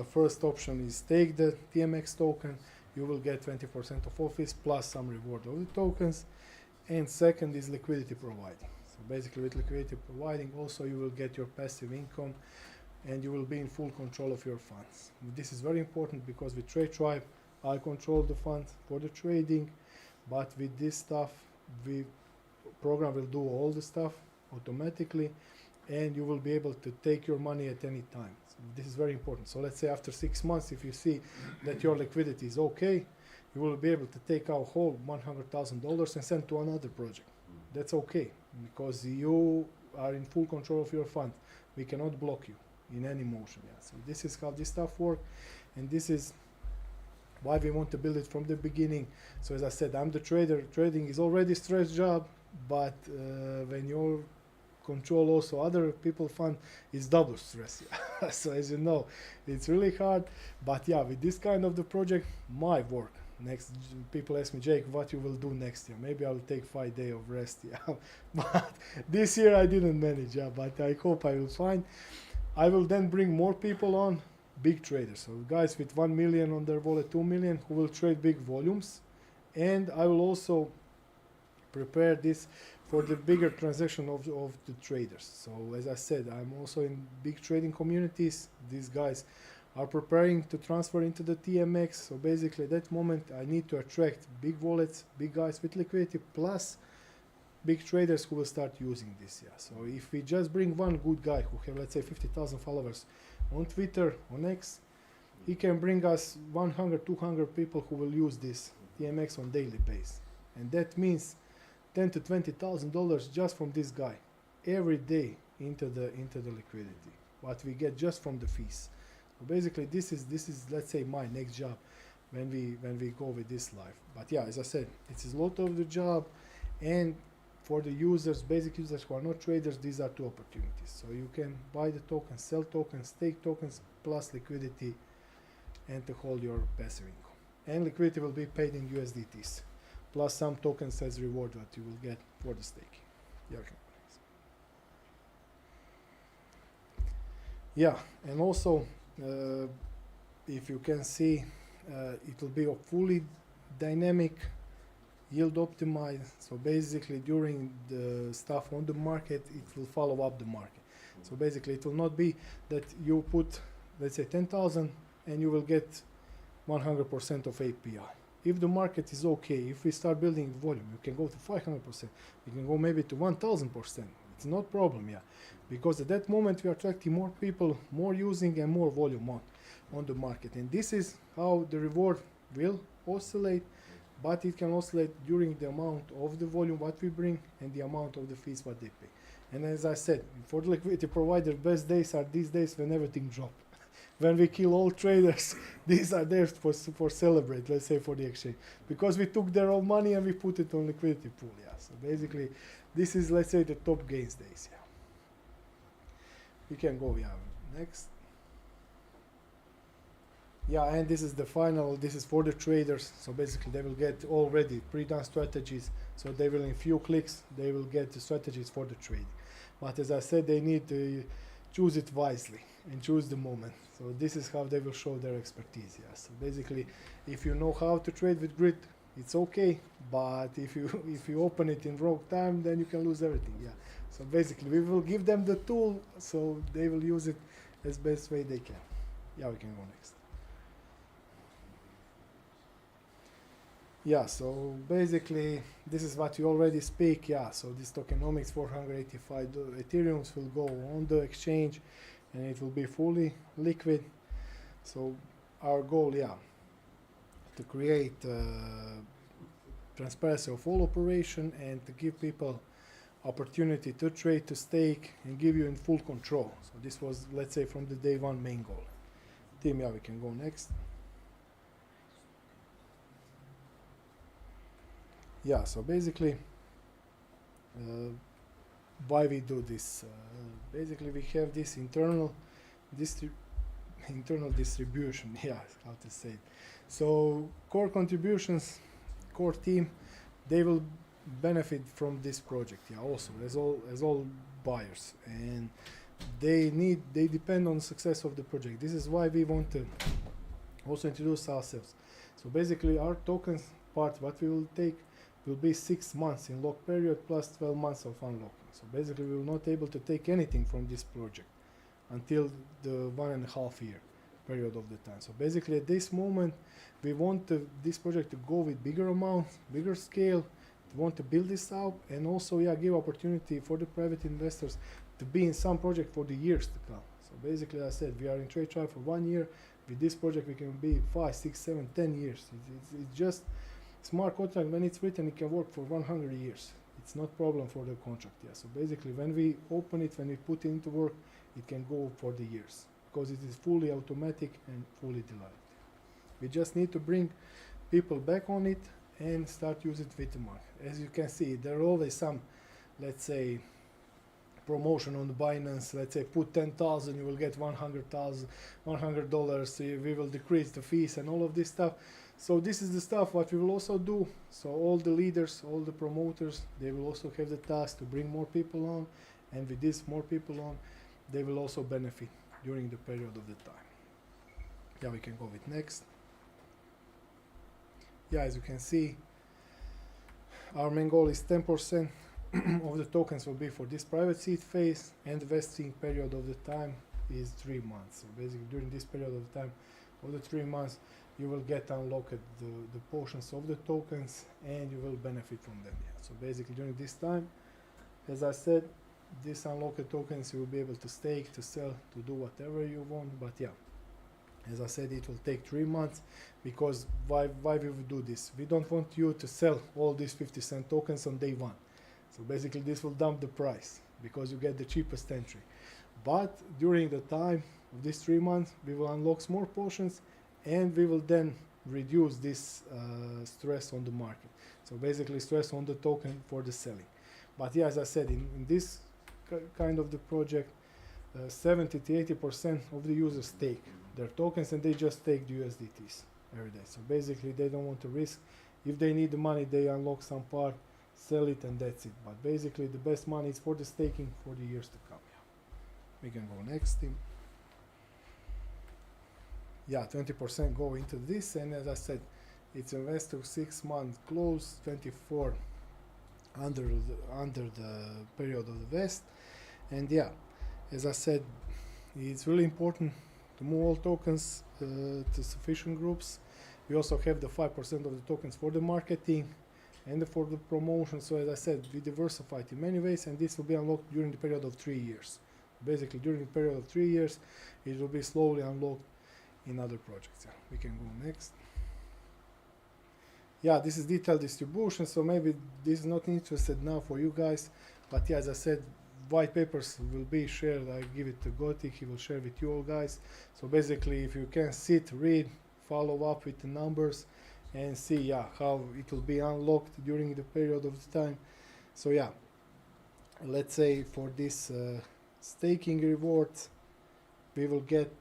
Speaker 3: First option is take the TMX token. You will get 20% of all fees plus some reward of the tokens. And second is liquidity providing. So basically with liquidity providing also you will get your passive income, and you will be in full control of your funds. This is very important because with TradeTribe I control the funds for the trading, but with this stuff program will do all the stuff automatically, and you will be able to take your money at any time. So this is very important. So let's say after 6 months, if you see that your liquidity is okay, you will be able to take out whole $100,000 and send to another project. That's okay, because you are in full control of your fund. We cannot block you in any motion. Yeah. So this is how this stuff works, and this is why we want to build it from the beginning. So as I said, I'm the trader. Trading is already a stress job, but when you control also other people's fund, it's double stress. So as you know, it's really hard. But yeah, with this kind of the project, my work. Next, people ask me, Jake, what you will do next year? Maybe I will take 5 days of rest. Yeah, but this year I didn't manage. Yeah, but I hope I will find. I will then bring more people on, big traders. So guys with 1 million on their wallet, 2 million, who will trade big volumes, and I will also prepare this for the bigger transaction of the traders. So as I said, I'm also in big trading communities. These guys are preparing to transfer into the TMX. So basically at that moment I need to attract big wallets, big guys with liquidity, plus big traders who will start using this. Yeah. So if we just bring one good guy who have, let's say, 50,000 followers on Twitter, on X, he can bring us 100, 200 people who will use this TMX on daily basis. And that means $10,000 to $20,000 just from this guy every day into the liquidity. What we get just from the fees. So basically, this is let's say my next job when we go with this life. But yeah, as I said, it's a lot of the job, and for the users, basic users who are not traders, these are two opportunities. So you can buy the tokens, sell tokens, take tokens, plus liquidity, and to hold your passive income. And liquidity will be paid in USDTs, plus some tokens as reward that you will get for the staking. Yeah, okay. Yeah, and also if you can see, it will be a fully dynamic, yield optimized. So basically, during the stuff on the market, it will follow up the market. So basically, it will not be that you put, let's say, 10,000 and you will get 100% of API. If the market is okay, if we start building volume, you can go to 500%. You can go maybe to 1,000%. It's not problem, yeah, because at that moment we are attracting more people, more using, and more volume on the market. And this is how the reward will oscillate, but it can oscillate during the amount of the volume what we bring and the amount of the fees what they pay. And as I said, for the liquidity provider, best days are these days when everything drops. When we kill all traders, these are there for celebrate, let's say, for the exchange. Because we took their own money and we put it on liquidity pool, yeah. So basically, this is, let's say, the top gains days, yeah. We can go, yeah, next. Yeah, and this is the final, this is for the traders. So basically, they will get already pre-done strategies. So they will, in few clicks, they will get the strategies for the trading. But as I said, they need to choose it wisely and choose the moment. So this is how they will show their expertise. Yeah. So basically, if you know how to trade with grid, it's okay. But if you open it in wrong time, then you can lose everything. Yeah. So basically, we will give them the tool, so they will use it as best way they can. Yeah, we can go next. Yeah, so basically, this is what you already speak. Yeah, so this tokenomics 485 Ethereums will go on the exchange, and it will be fully liquid. So our goal, yeah, to create transparency of all operation and to give people opportunity to trade, to stake, and give you in full control. So this was, let's say, from the day one main goal. Tim, yeah, we can go next. Yeah, so basically, why we do this? Basically, we have this internal distribution. Yeah, how to say it. So core contributions, core team, they will benefit from this project. Yeah, also as all buyers, and they depend on the success of the project. This is why we want to also introduce ourselves. So basically, our tokens part, what we will take, will be 6 months in lock period plus 12 months of unlocking. So basically, we will not able to take anything from this project until the 1.5 year period of the time. So basically, at this moment, we want this project to go with bigger amount, bigger scale. We want to build this out, and also, yeah, give opportunity for the private investors to be in some project for the years to come. So basically, I said we are in TradeTribe for 1 year. With this project, we can be 5, 6, 7, 10 years. It's just smart contract. When it's written, it can work for 100 years. It's not problem for the contract. Yeah. So basically, when we open it, when we put it into work, it can go for the years because it is fully automatic and fully delivered. We just need to bring people back on it and start using it with the market. As you can see, there are always some, let's say, promotion on the Binance. Let's say put 10,000, you will get $100. We will decrease the fees and all of this stuff. So this is the stuff what we will also do. So all the leaders, all the promoters, they will also have the task to bring more people on, and with this more people on, they will also benefit during the period of the time. Yeah, we can go with next. Yeah, as you can see, our main goal is 10% of the tokens will be for this private seed phase, and the vesting period of the time is 3 months. So basically, during this period of time of the 3 months, you will get unlocked the portions of the tokens, and you will benefit from them. Yeah. So basically, during this time, as I said, these unlocked tokens you will be able to stake, to sell, to do whatever you want. But yeah, as I said, it will take 3 months, because why we will do this? We don't want you to sell all these 50-cent tokens on day one. So basically, this will dump the price because you get the cheapest entry. But during the time of these 3 months, we will unlock more portions, and we will then reduce this stress on the market. So basically, stress on the token for the selling. But yeah, as I said, in this kind of the project, 70 to 80% of the users take their tokens, and they just take the USDTs every day. So basically, they don't want to risk. If they need the money, they unlock some part, sell it, and that's it. But basically, the best money is for the staking for the years to come. Yeah. We can go next, Tim. 20% go into this, and as I said, it's invested 6 months close, 24 under the period of the vest. And yeah, as I said, it's really important to move all tokens to sufficient groups. We also have the 5% of the tokens for the marketing and for the promotion. So as I said, we diversified in many ways, and this will be unlocked during the period of 3 years. Basically, during the period of 3 years, it will be slowly unlocked in other projects. Yeah, we can go next. Yeah, this is detailed distribution, so maybe this is not interested now for you guys, but yeah, as I said, white papers will be shared. I give it to Gotik, he will share with you all guys. So basically, if you can sit, read, follow up with the numbers, and see how it will be unlocked during the period of the time. So yeah, let's say for this staking rewards, we will get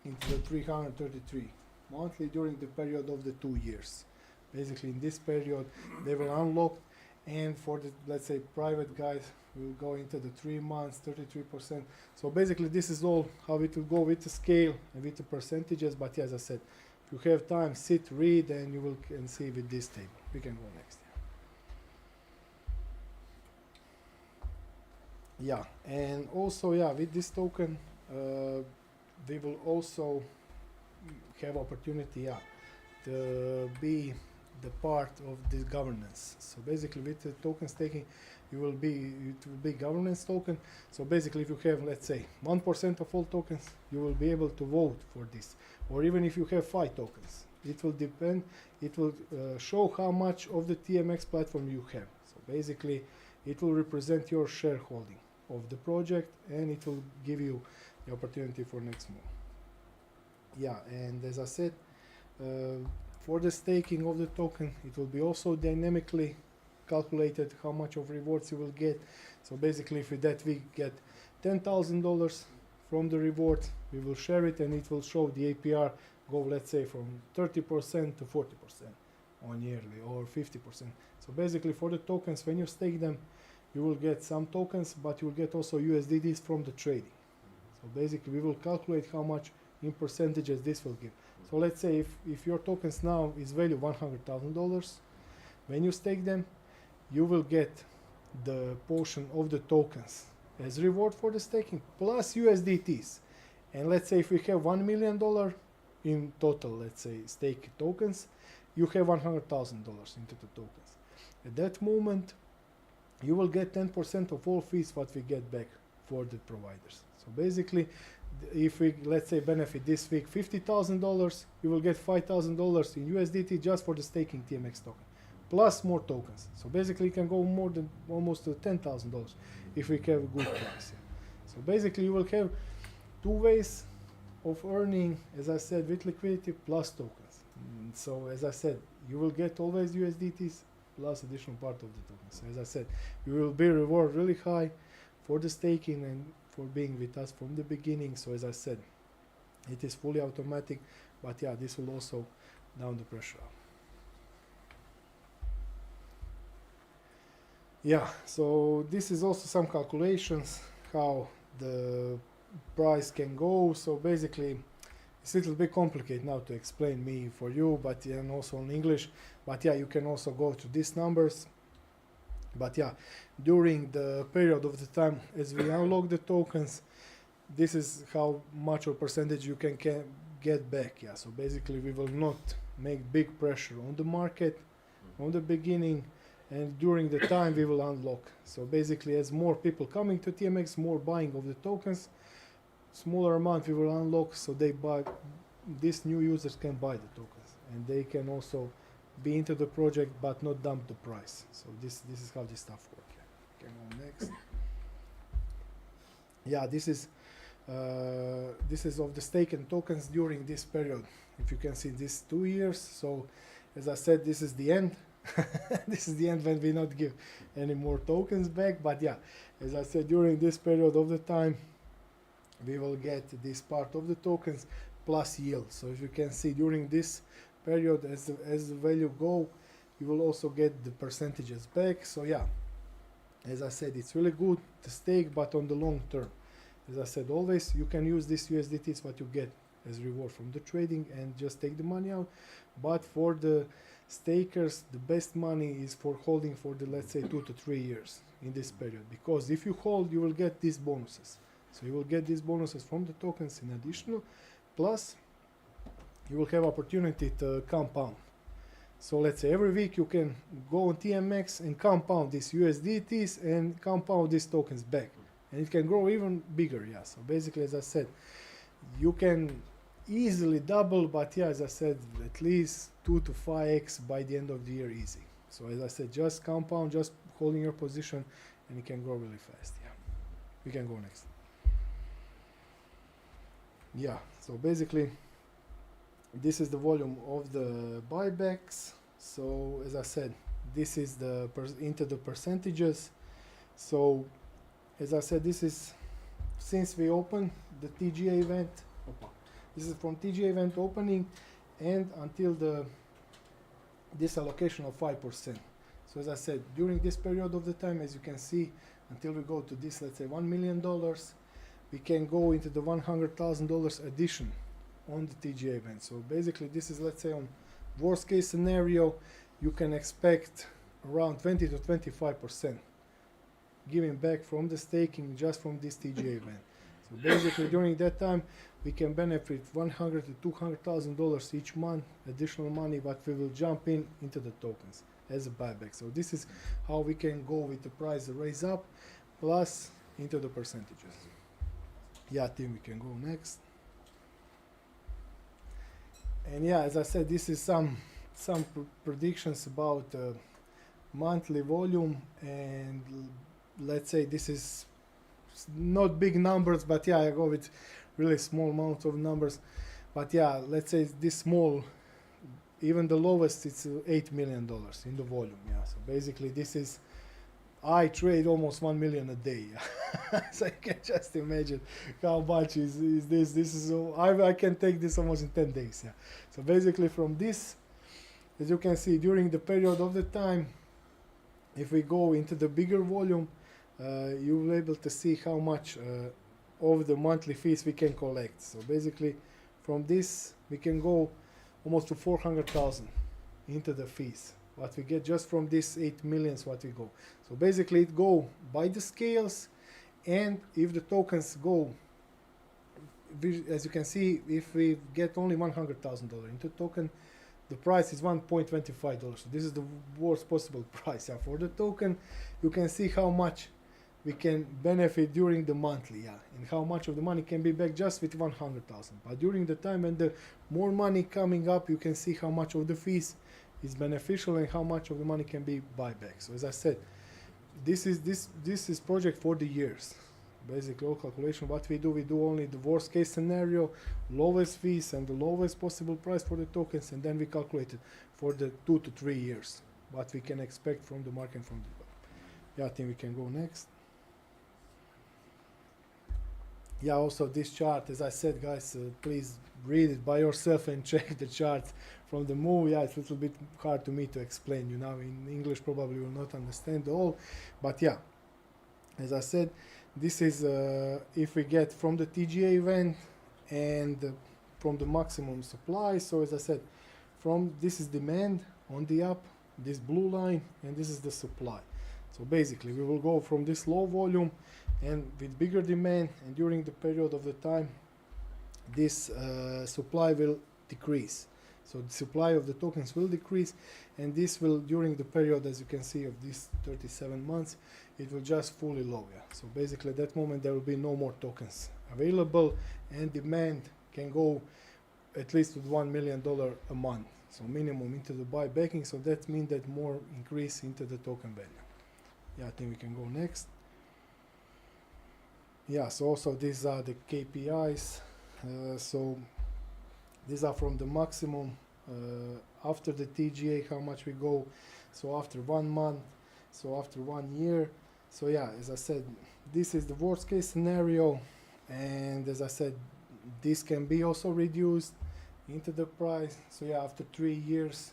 Speaker 3: into the 333 monthly during the period of the 2 years. Basically, in this period, they will unlock, and for the, let's say, private guys, we'll go into the 3 months, 33%. So basically, this is all how it will go with the scale and with the percentages. But yeah, as I said, if you have time, sit, read, and you will can see with this table. We can go next. Yeah, and also with this token, we will also have opportunity to be the part of the governance. So basically, with the token staking, it will be governance token. So basically, if you have, let's say, 1% of all tokens, you will be able to vote for this. Or even if you have 5 tokens, it will depend. It will show how much of the TMX platform you have. So basically, it will represent your shareholding of the project, and it will give you the opportunity for next move. Yeah, and as I said, for the staking of the token, it will be also dynamically calculated how much of rewards you will get. So basically, if that we get $10,000 from the reward, we will share it, and it will show the APR go, let's say, from 30% to 40% on yearly, or 50%. So basically, for the tokens, when you stake them, you will get some tokens, but you will get also USDTs from the trading. So basically, we will calculate how much in percentages this will give. So let's say if your tokens now is value $100,000, when you stake them, you will get the portion of the tokens as reward for the staking plus USDTs. And let's say if we have $1 million in total, let's say, stake tokens, you have $100,000 into the tokens. At that moment, you will get 10% of all fees what we get back for the providers. So basically, if we, let's say, benefit this week $50,000, you will get $5,000 in USDT just for the staking TMX token, plus more tokens. So basically, it can go more than almost to $10,000 if we have a good price. So basically, you will have 2 ways of earning, as I said, with liquidity plus tokens. So as I said, you will get always USDTs plus additional part of the tokens. So as I said, you will be rewarded really high for the staking and for being with us from the beginning. So as I said, it is fully automatic, but yeah, this will also down the pressure. Yeah, so this is also some calculations how the price can go. So basically, it's a little bit complicated now to explain me for you, but and also in English. But yeah, you can also go to these numbers. But yeah, during the period of the time as we unlock the tokens, this is how much of percentage you can get back. Yeah, so basically we will not make big pressure on the market on the beginning, and during the time we will unlock. So basically, as more people coming to TMX, more buying of the tokens, smaller amount we will unlock, so they buy, these new users can buy the tokens, and they can also be into the project but not dump the price. So this is how this stuff works. Yeah. Can go next. Yeah, this is of the stake and tokens during this period. If you can see this 2 years. So as I said, this is the end. This is the end when we not give any more tokens back. But yeah, as I said, during this period of the time, we will get this part of the tokens plus yield. So if you can see during this period, as the value go, you will also get the percentages back. So yeah, as I said, it's really good to stake, but on the long term. As I said, always you can use this USDTs what you get as reward from the trading and just take the money out. But for the stakers, the best money is for holding for the, let's say, 2 to 3 years in this period, because if you hold, you will get these bonuses. So you will get these bonuses from the tokens in additional, plus you will have opportunity to compound. So let's say every week you can go on TMX and compound these USDTs and compound these tokens back, and it can grow even bigger. Yeah. So basically, as I said, you can easily double, but yeah, as I said, at least 2 to 5x by the end of the year, easy. So as I said, just compound, just holding your position, and it can grow really fast. Yeah. We can go next. Yeah. So basically, this is the volume of the buybacks. So as I said, this is the into the percentages. So as I said, this is since we opened the TGA event. This is from TGA event opening and until this allocation of 5%. So as I said, during this period of the time, as you can see, until we go to this, let's say $1 million, we can go into the $100,000 addition on the TGA event. So basically, this is, let's say, on worst case scenario, you can expect around 20 to 25% giving back from the staking just from this TGA event. So basically, during that time, we can benefit $100,000 to $200,000 each month, additional money, but we will jump into the tokens as a buyback. So this is how we can go with the price raise up, plus into the percentages. Yeah, Tim, we can go next. And yeah, as I said, this is some predictions about monthly volume, and let's say this is not big numbers, but yeah, I go with really small amounts of numbers. But yeah, let's say this small, even the lowest, it's $8 million in the volume. Yeah, so basically this is, I trade almost 1 million a day. So you can just imagine how much is this. This is I can take this almost in 10 days. Yeah. So basically from this, as you can see, during the period of the time, if we go into the bigger volume, you will be able to see how much of the monthly fees we can collect. So basically, from this we can go almost to 400,000 into the fees. What we get just from this 8 millions, what we go. So basically, it go by the scales, and if the tokens go, as you can see, if we get only $100,000 into token, the price is $1.25. So this is the worst possible price. Yeah, for the token, you can see how much we can benefit during the monthly, yeah, and how much of the money can be back just with 100,000. But during the time when the more money coming up, you can see how much of the fees is beneficial and how much of the money can be buyback. So as I said, this is project for the years. Basically, all calculation, what we do only the worst case scenario, lowest fees and the lowest possible price for the tokens, and then we calculate it for the 2 to 3 years, what we can expect from the market from the. Yeah, I think we can go next. Yeah, also this chart, as I said, guys, please read it by yourself and check the chart from the movie. Yeah, it's a little bit hard to me to explain, in English probably will not understand all, but yeah, as I said, this is if we get from the TGA event and from the maximum supply. So as I said, from this is demand on the up, this blue line, and this is the supply. So basically, we will go from this low volume and with bigger demand, and during the period of the time, this supply will decrease. So the supply of the tokens will decrease, and this will, during the period, as you can see, of these 37 months, it will just fully low. Yeah. So basically, at that moment, there will be no more tokens available, and demand can go at least with $1 million a month. So minimum into the buybacking. So that means that more increase into the token value. Yeah, I think we can go next. Yeah, so also these are the KPIs. So these are from the maximum after the TGA, how much we go. So after 1 month, so after 1 year. So yeah, as I said, this is the worst case scenario. And as I said, this can be also reduced into the price. So yeah, after 3 years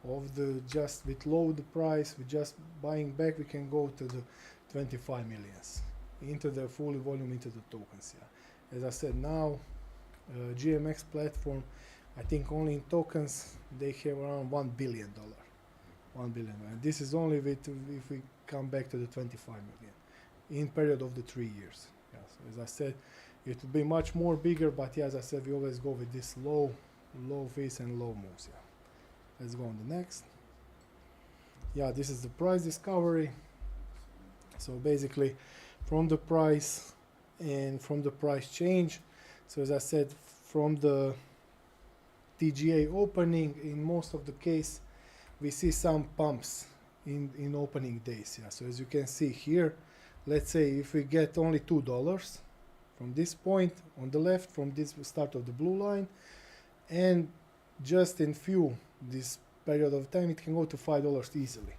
Speaker 3: of the just with low the price, with just buying back, we can go to the 25 millions into the full volume into the tokens. Yeah, as I said, now GMX platform, I think only in tokens they have around $1 billion. 1 billion. And this is only with, if we come back to the 25 million in period of the 3 years. Yeah, so as I said, it will be much more bigger, but yeah, as I said, we always go with this low fees and low moves. Yeah. Let's go on the next. Yeah, this is the price discovery. So basically from the price and from the price change. So as I said, from the TGA opening, in most of the case, we see some pumps in opening days. Yeah. So as you can see here, let's say if we get only $2 from this point on the left, from this start of the blue line, and just in this period of time, it can go to $5 easily.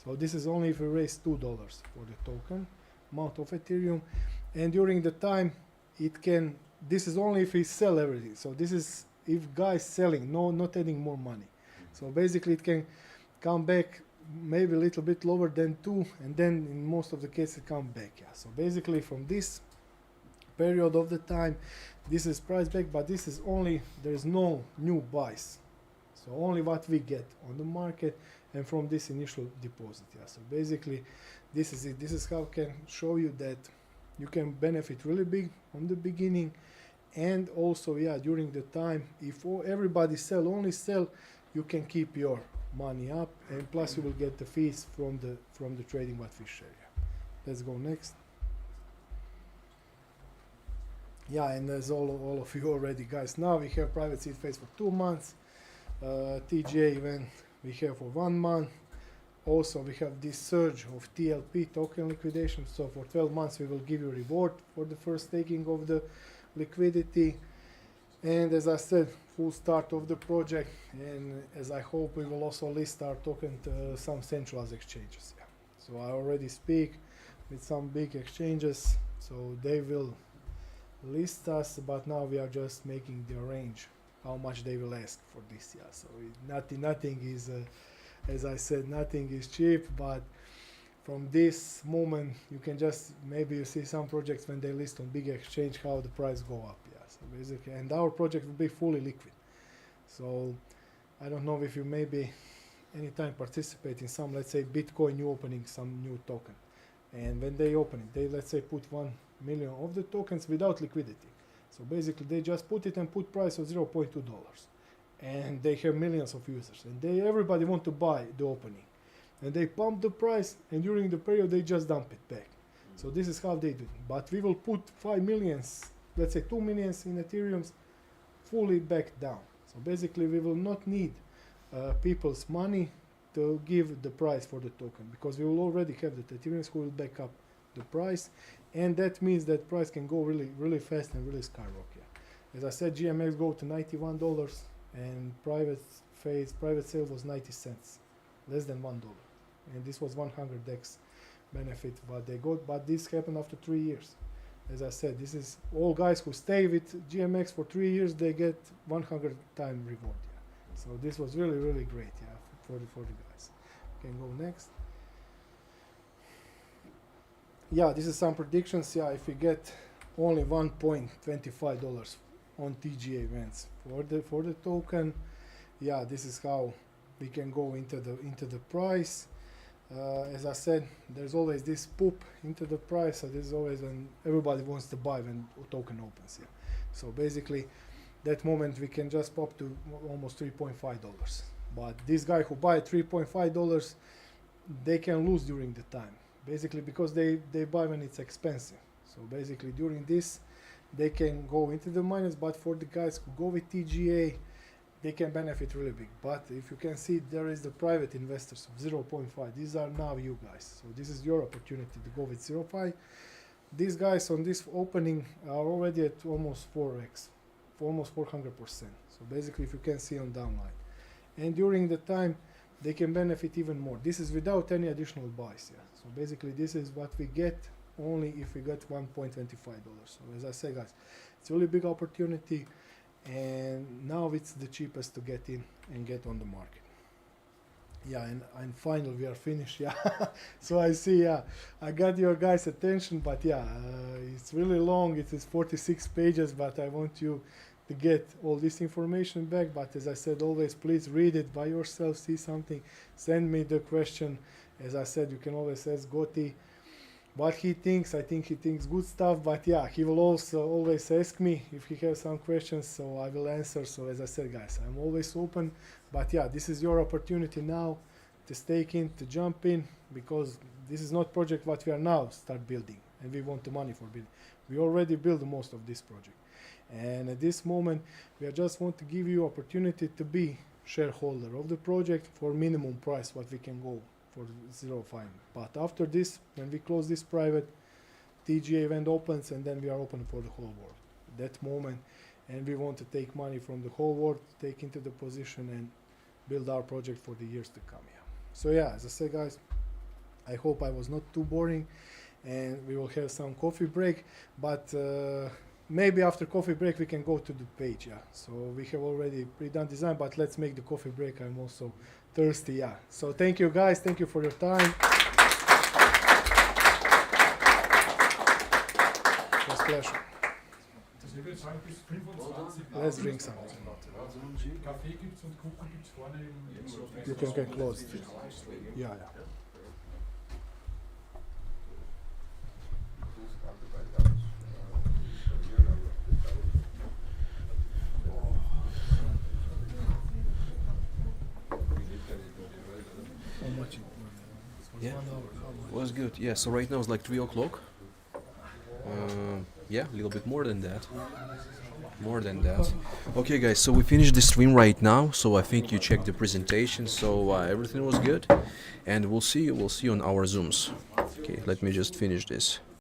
Speaker 3: So this is only if we raise $2 for the token amount of Ethereum, and during the time it can. This is only if we sell everything. So this is if guys selling, not adding more money. So basically it can come back maybe a little bit lower than 2, and then in most of the cases come back. Yeah. So basically from this period of the time, this is price back, but this is only, there is no new buys. So only what we get on the market and from this initial deposit. Yeah. So basically this is it. This is how I can show you that you can benefit really big from the beginning, and also during the time, if everybody only sell, you can keep your money up, and plus you will get the fees from the trading what we share. Yeah. Let's go next. Yeah, and as all of you already guys know, we have private seed phase for 2 months, TGA event we have for 1 month. Also we have this surge of TLP, token liquidation, so for 12 months we will give you reward for the first taking of the liquidity. And as I said, full start of the project, and as I hope we will also list our token to some centralized exchanges. Yeah. So I already speak with some big exchanges, so they will list us, but now we are just making the range how much they will ask for this. Yeah. So nothing is, as I said, nothing is cheap, but from this moment you can just, maybe you see some projects when they list on big exchange how the price go up. Yeah. So basically, and our project will be fully liquid. So I don't know if you maybe anytime participate in some, let's say Bitcoin new opening some new token, and when they open it, they let's say put 1 million of the tokens without liquidity. So basically they just put it and put price of $0.2, and they have millions of users, and everybody want to buy the opening, and they pump the price, and during the period they just dump it back. So this is how they do it. But we will put 5 millions, let's say 2 millions in Ethereums fully back down. So basically we will not need people's money to give the price for the token, because we will already have the Ethereums who will back up the price, and that means that price can go really fast and really skyrocket. As I said, GMX go to $91, and private sale was 90 cents, less than $1, and this was 100x benefit what they got. But this happened after 3 years. As I said, this is all guys who stay with GMX for 3 years, they get 100 time reward. Yeah. So this was really great. Yeah, for the guys. Can go next. Yeah, this is some predictions. Yeah, if we get only $1.25 on TGA events for the token, yeah, this is how we can go into the price. As I said, there's always this poop into the price. So this is always when everybody wants to buy when token opens. Yeah. So basically, that moment we can just pop to almost $3.5. But this guy who buy $3.5, they can lose during the time. Basically, because they buy when it's expensive. So basically, during this, they can go into the minus. But for the guys who go with TGA, they can benefit really big. But if you can see, there is the private investors of 0.5. These are now you guys. So this is your opportunity to go with 0.5. These guys on this opening are already at almost 4x, for almost 400%. So basically, if you can see on downline. And during the time, they can benefit even more. This is without any additional buys. Yeah. So basically, this is what we get only if we get $1.25. So as I say, guys, it's a really big opportunity. And now it's the cheapest to get in and get on the market. Yeah, and finally we are finished. Yeah. So I see, yeah, I got your guys' attention, but yeah, it's really long. It is 46 pages, but I want you to get all this information back. But as I said, always please read it by yourself, see something, send me the question. As I said, you can always ask Gotti what he thinks. I think he thinks good stuff, but yeah, he will also always ask me if he has some questions, so I will answer. So as I said, guys, I'm always open, but yeah, this is your opportunity now to stake in, to jump in, because this is not project what we are now start building, and we want the money for building. We already built most of this project, and at this moment we are just want to give you opportunity to be shareholder of the project for minimum price what we can go for 0.5. But after this, when we close this private, TGA event opens, and then we are open for the whole world that moment, and we want to take money from the whole world, take into the position and build our project for the years to come. Yeah. So yeah, as I said, guys, I hope I was not too boring, and we will have some coffee break, but maybe after coffee break we can go to the page. Yeah, so we have already pre-done design, but let's make the coffee break. I'm also thirsty. Yeah, so thank you, guys, thank you for your time. It was a pleasure. Let's drink some.
Speaker 1: Kaffee gibt's und Kuchen gibt's vorne im
Speaker 3: You can get close. Yeah, yeah. How much?
Speaker 2: Yeah.
Speaker 3: 1 hour. How much?
Speaker 2: Was good. Yeah, so right now it's like 3 o'clock. Yeah, a little bit more than that. More than that. Okay, guys, so we finished the stream right now. So I think you checked the presentation. So everything was good, and we'll see you on our Zooms. Okay, let me just finish this.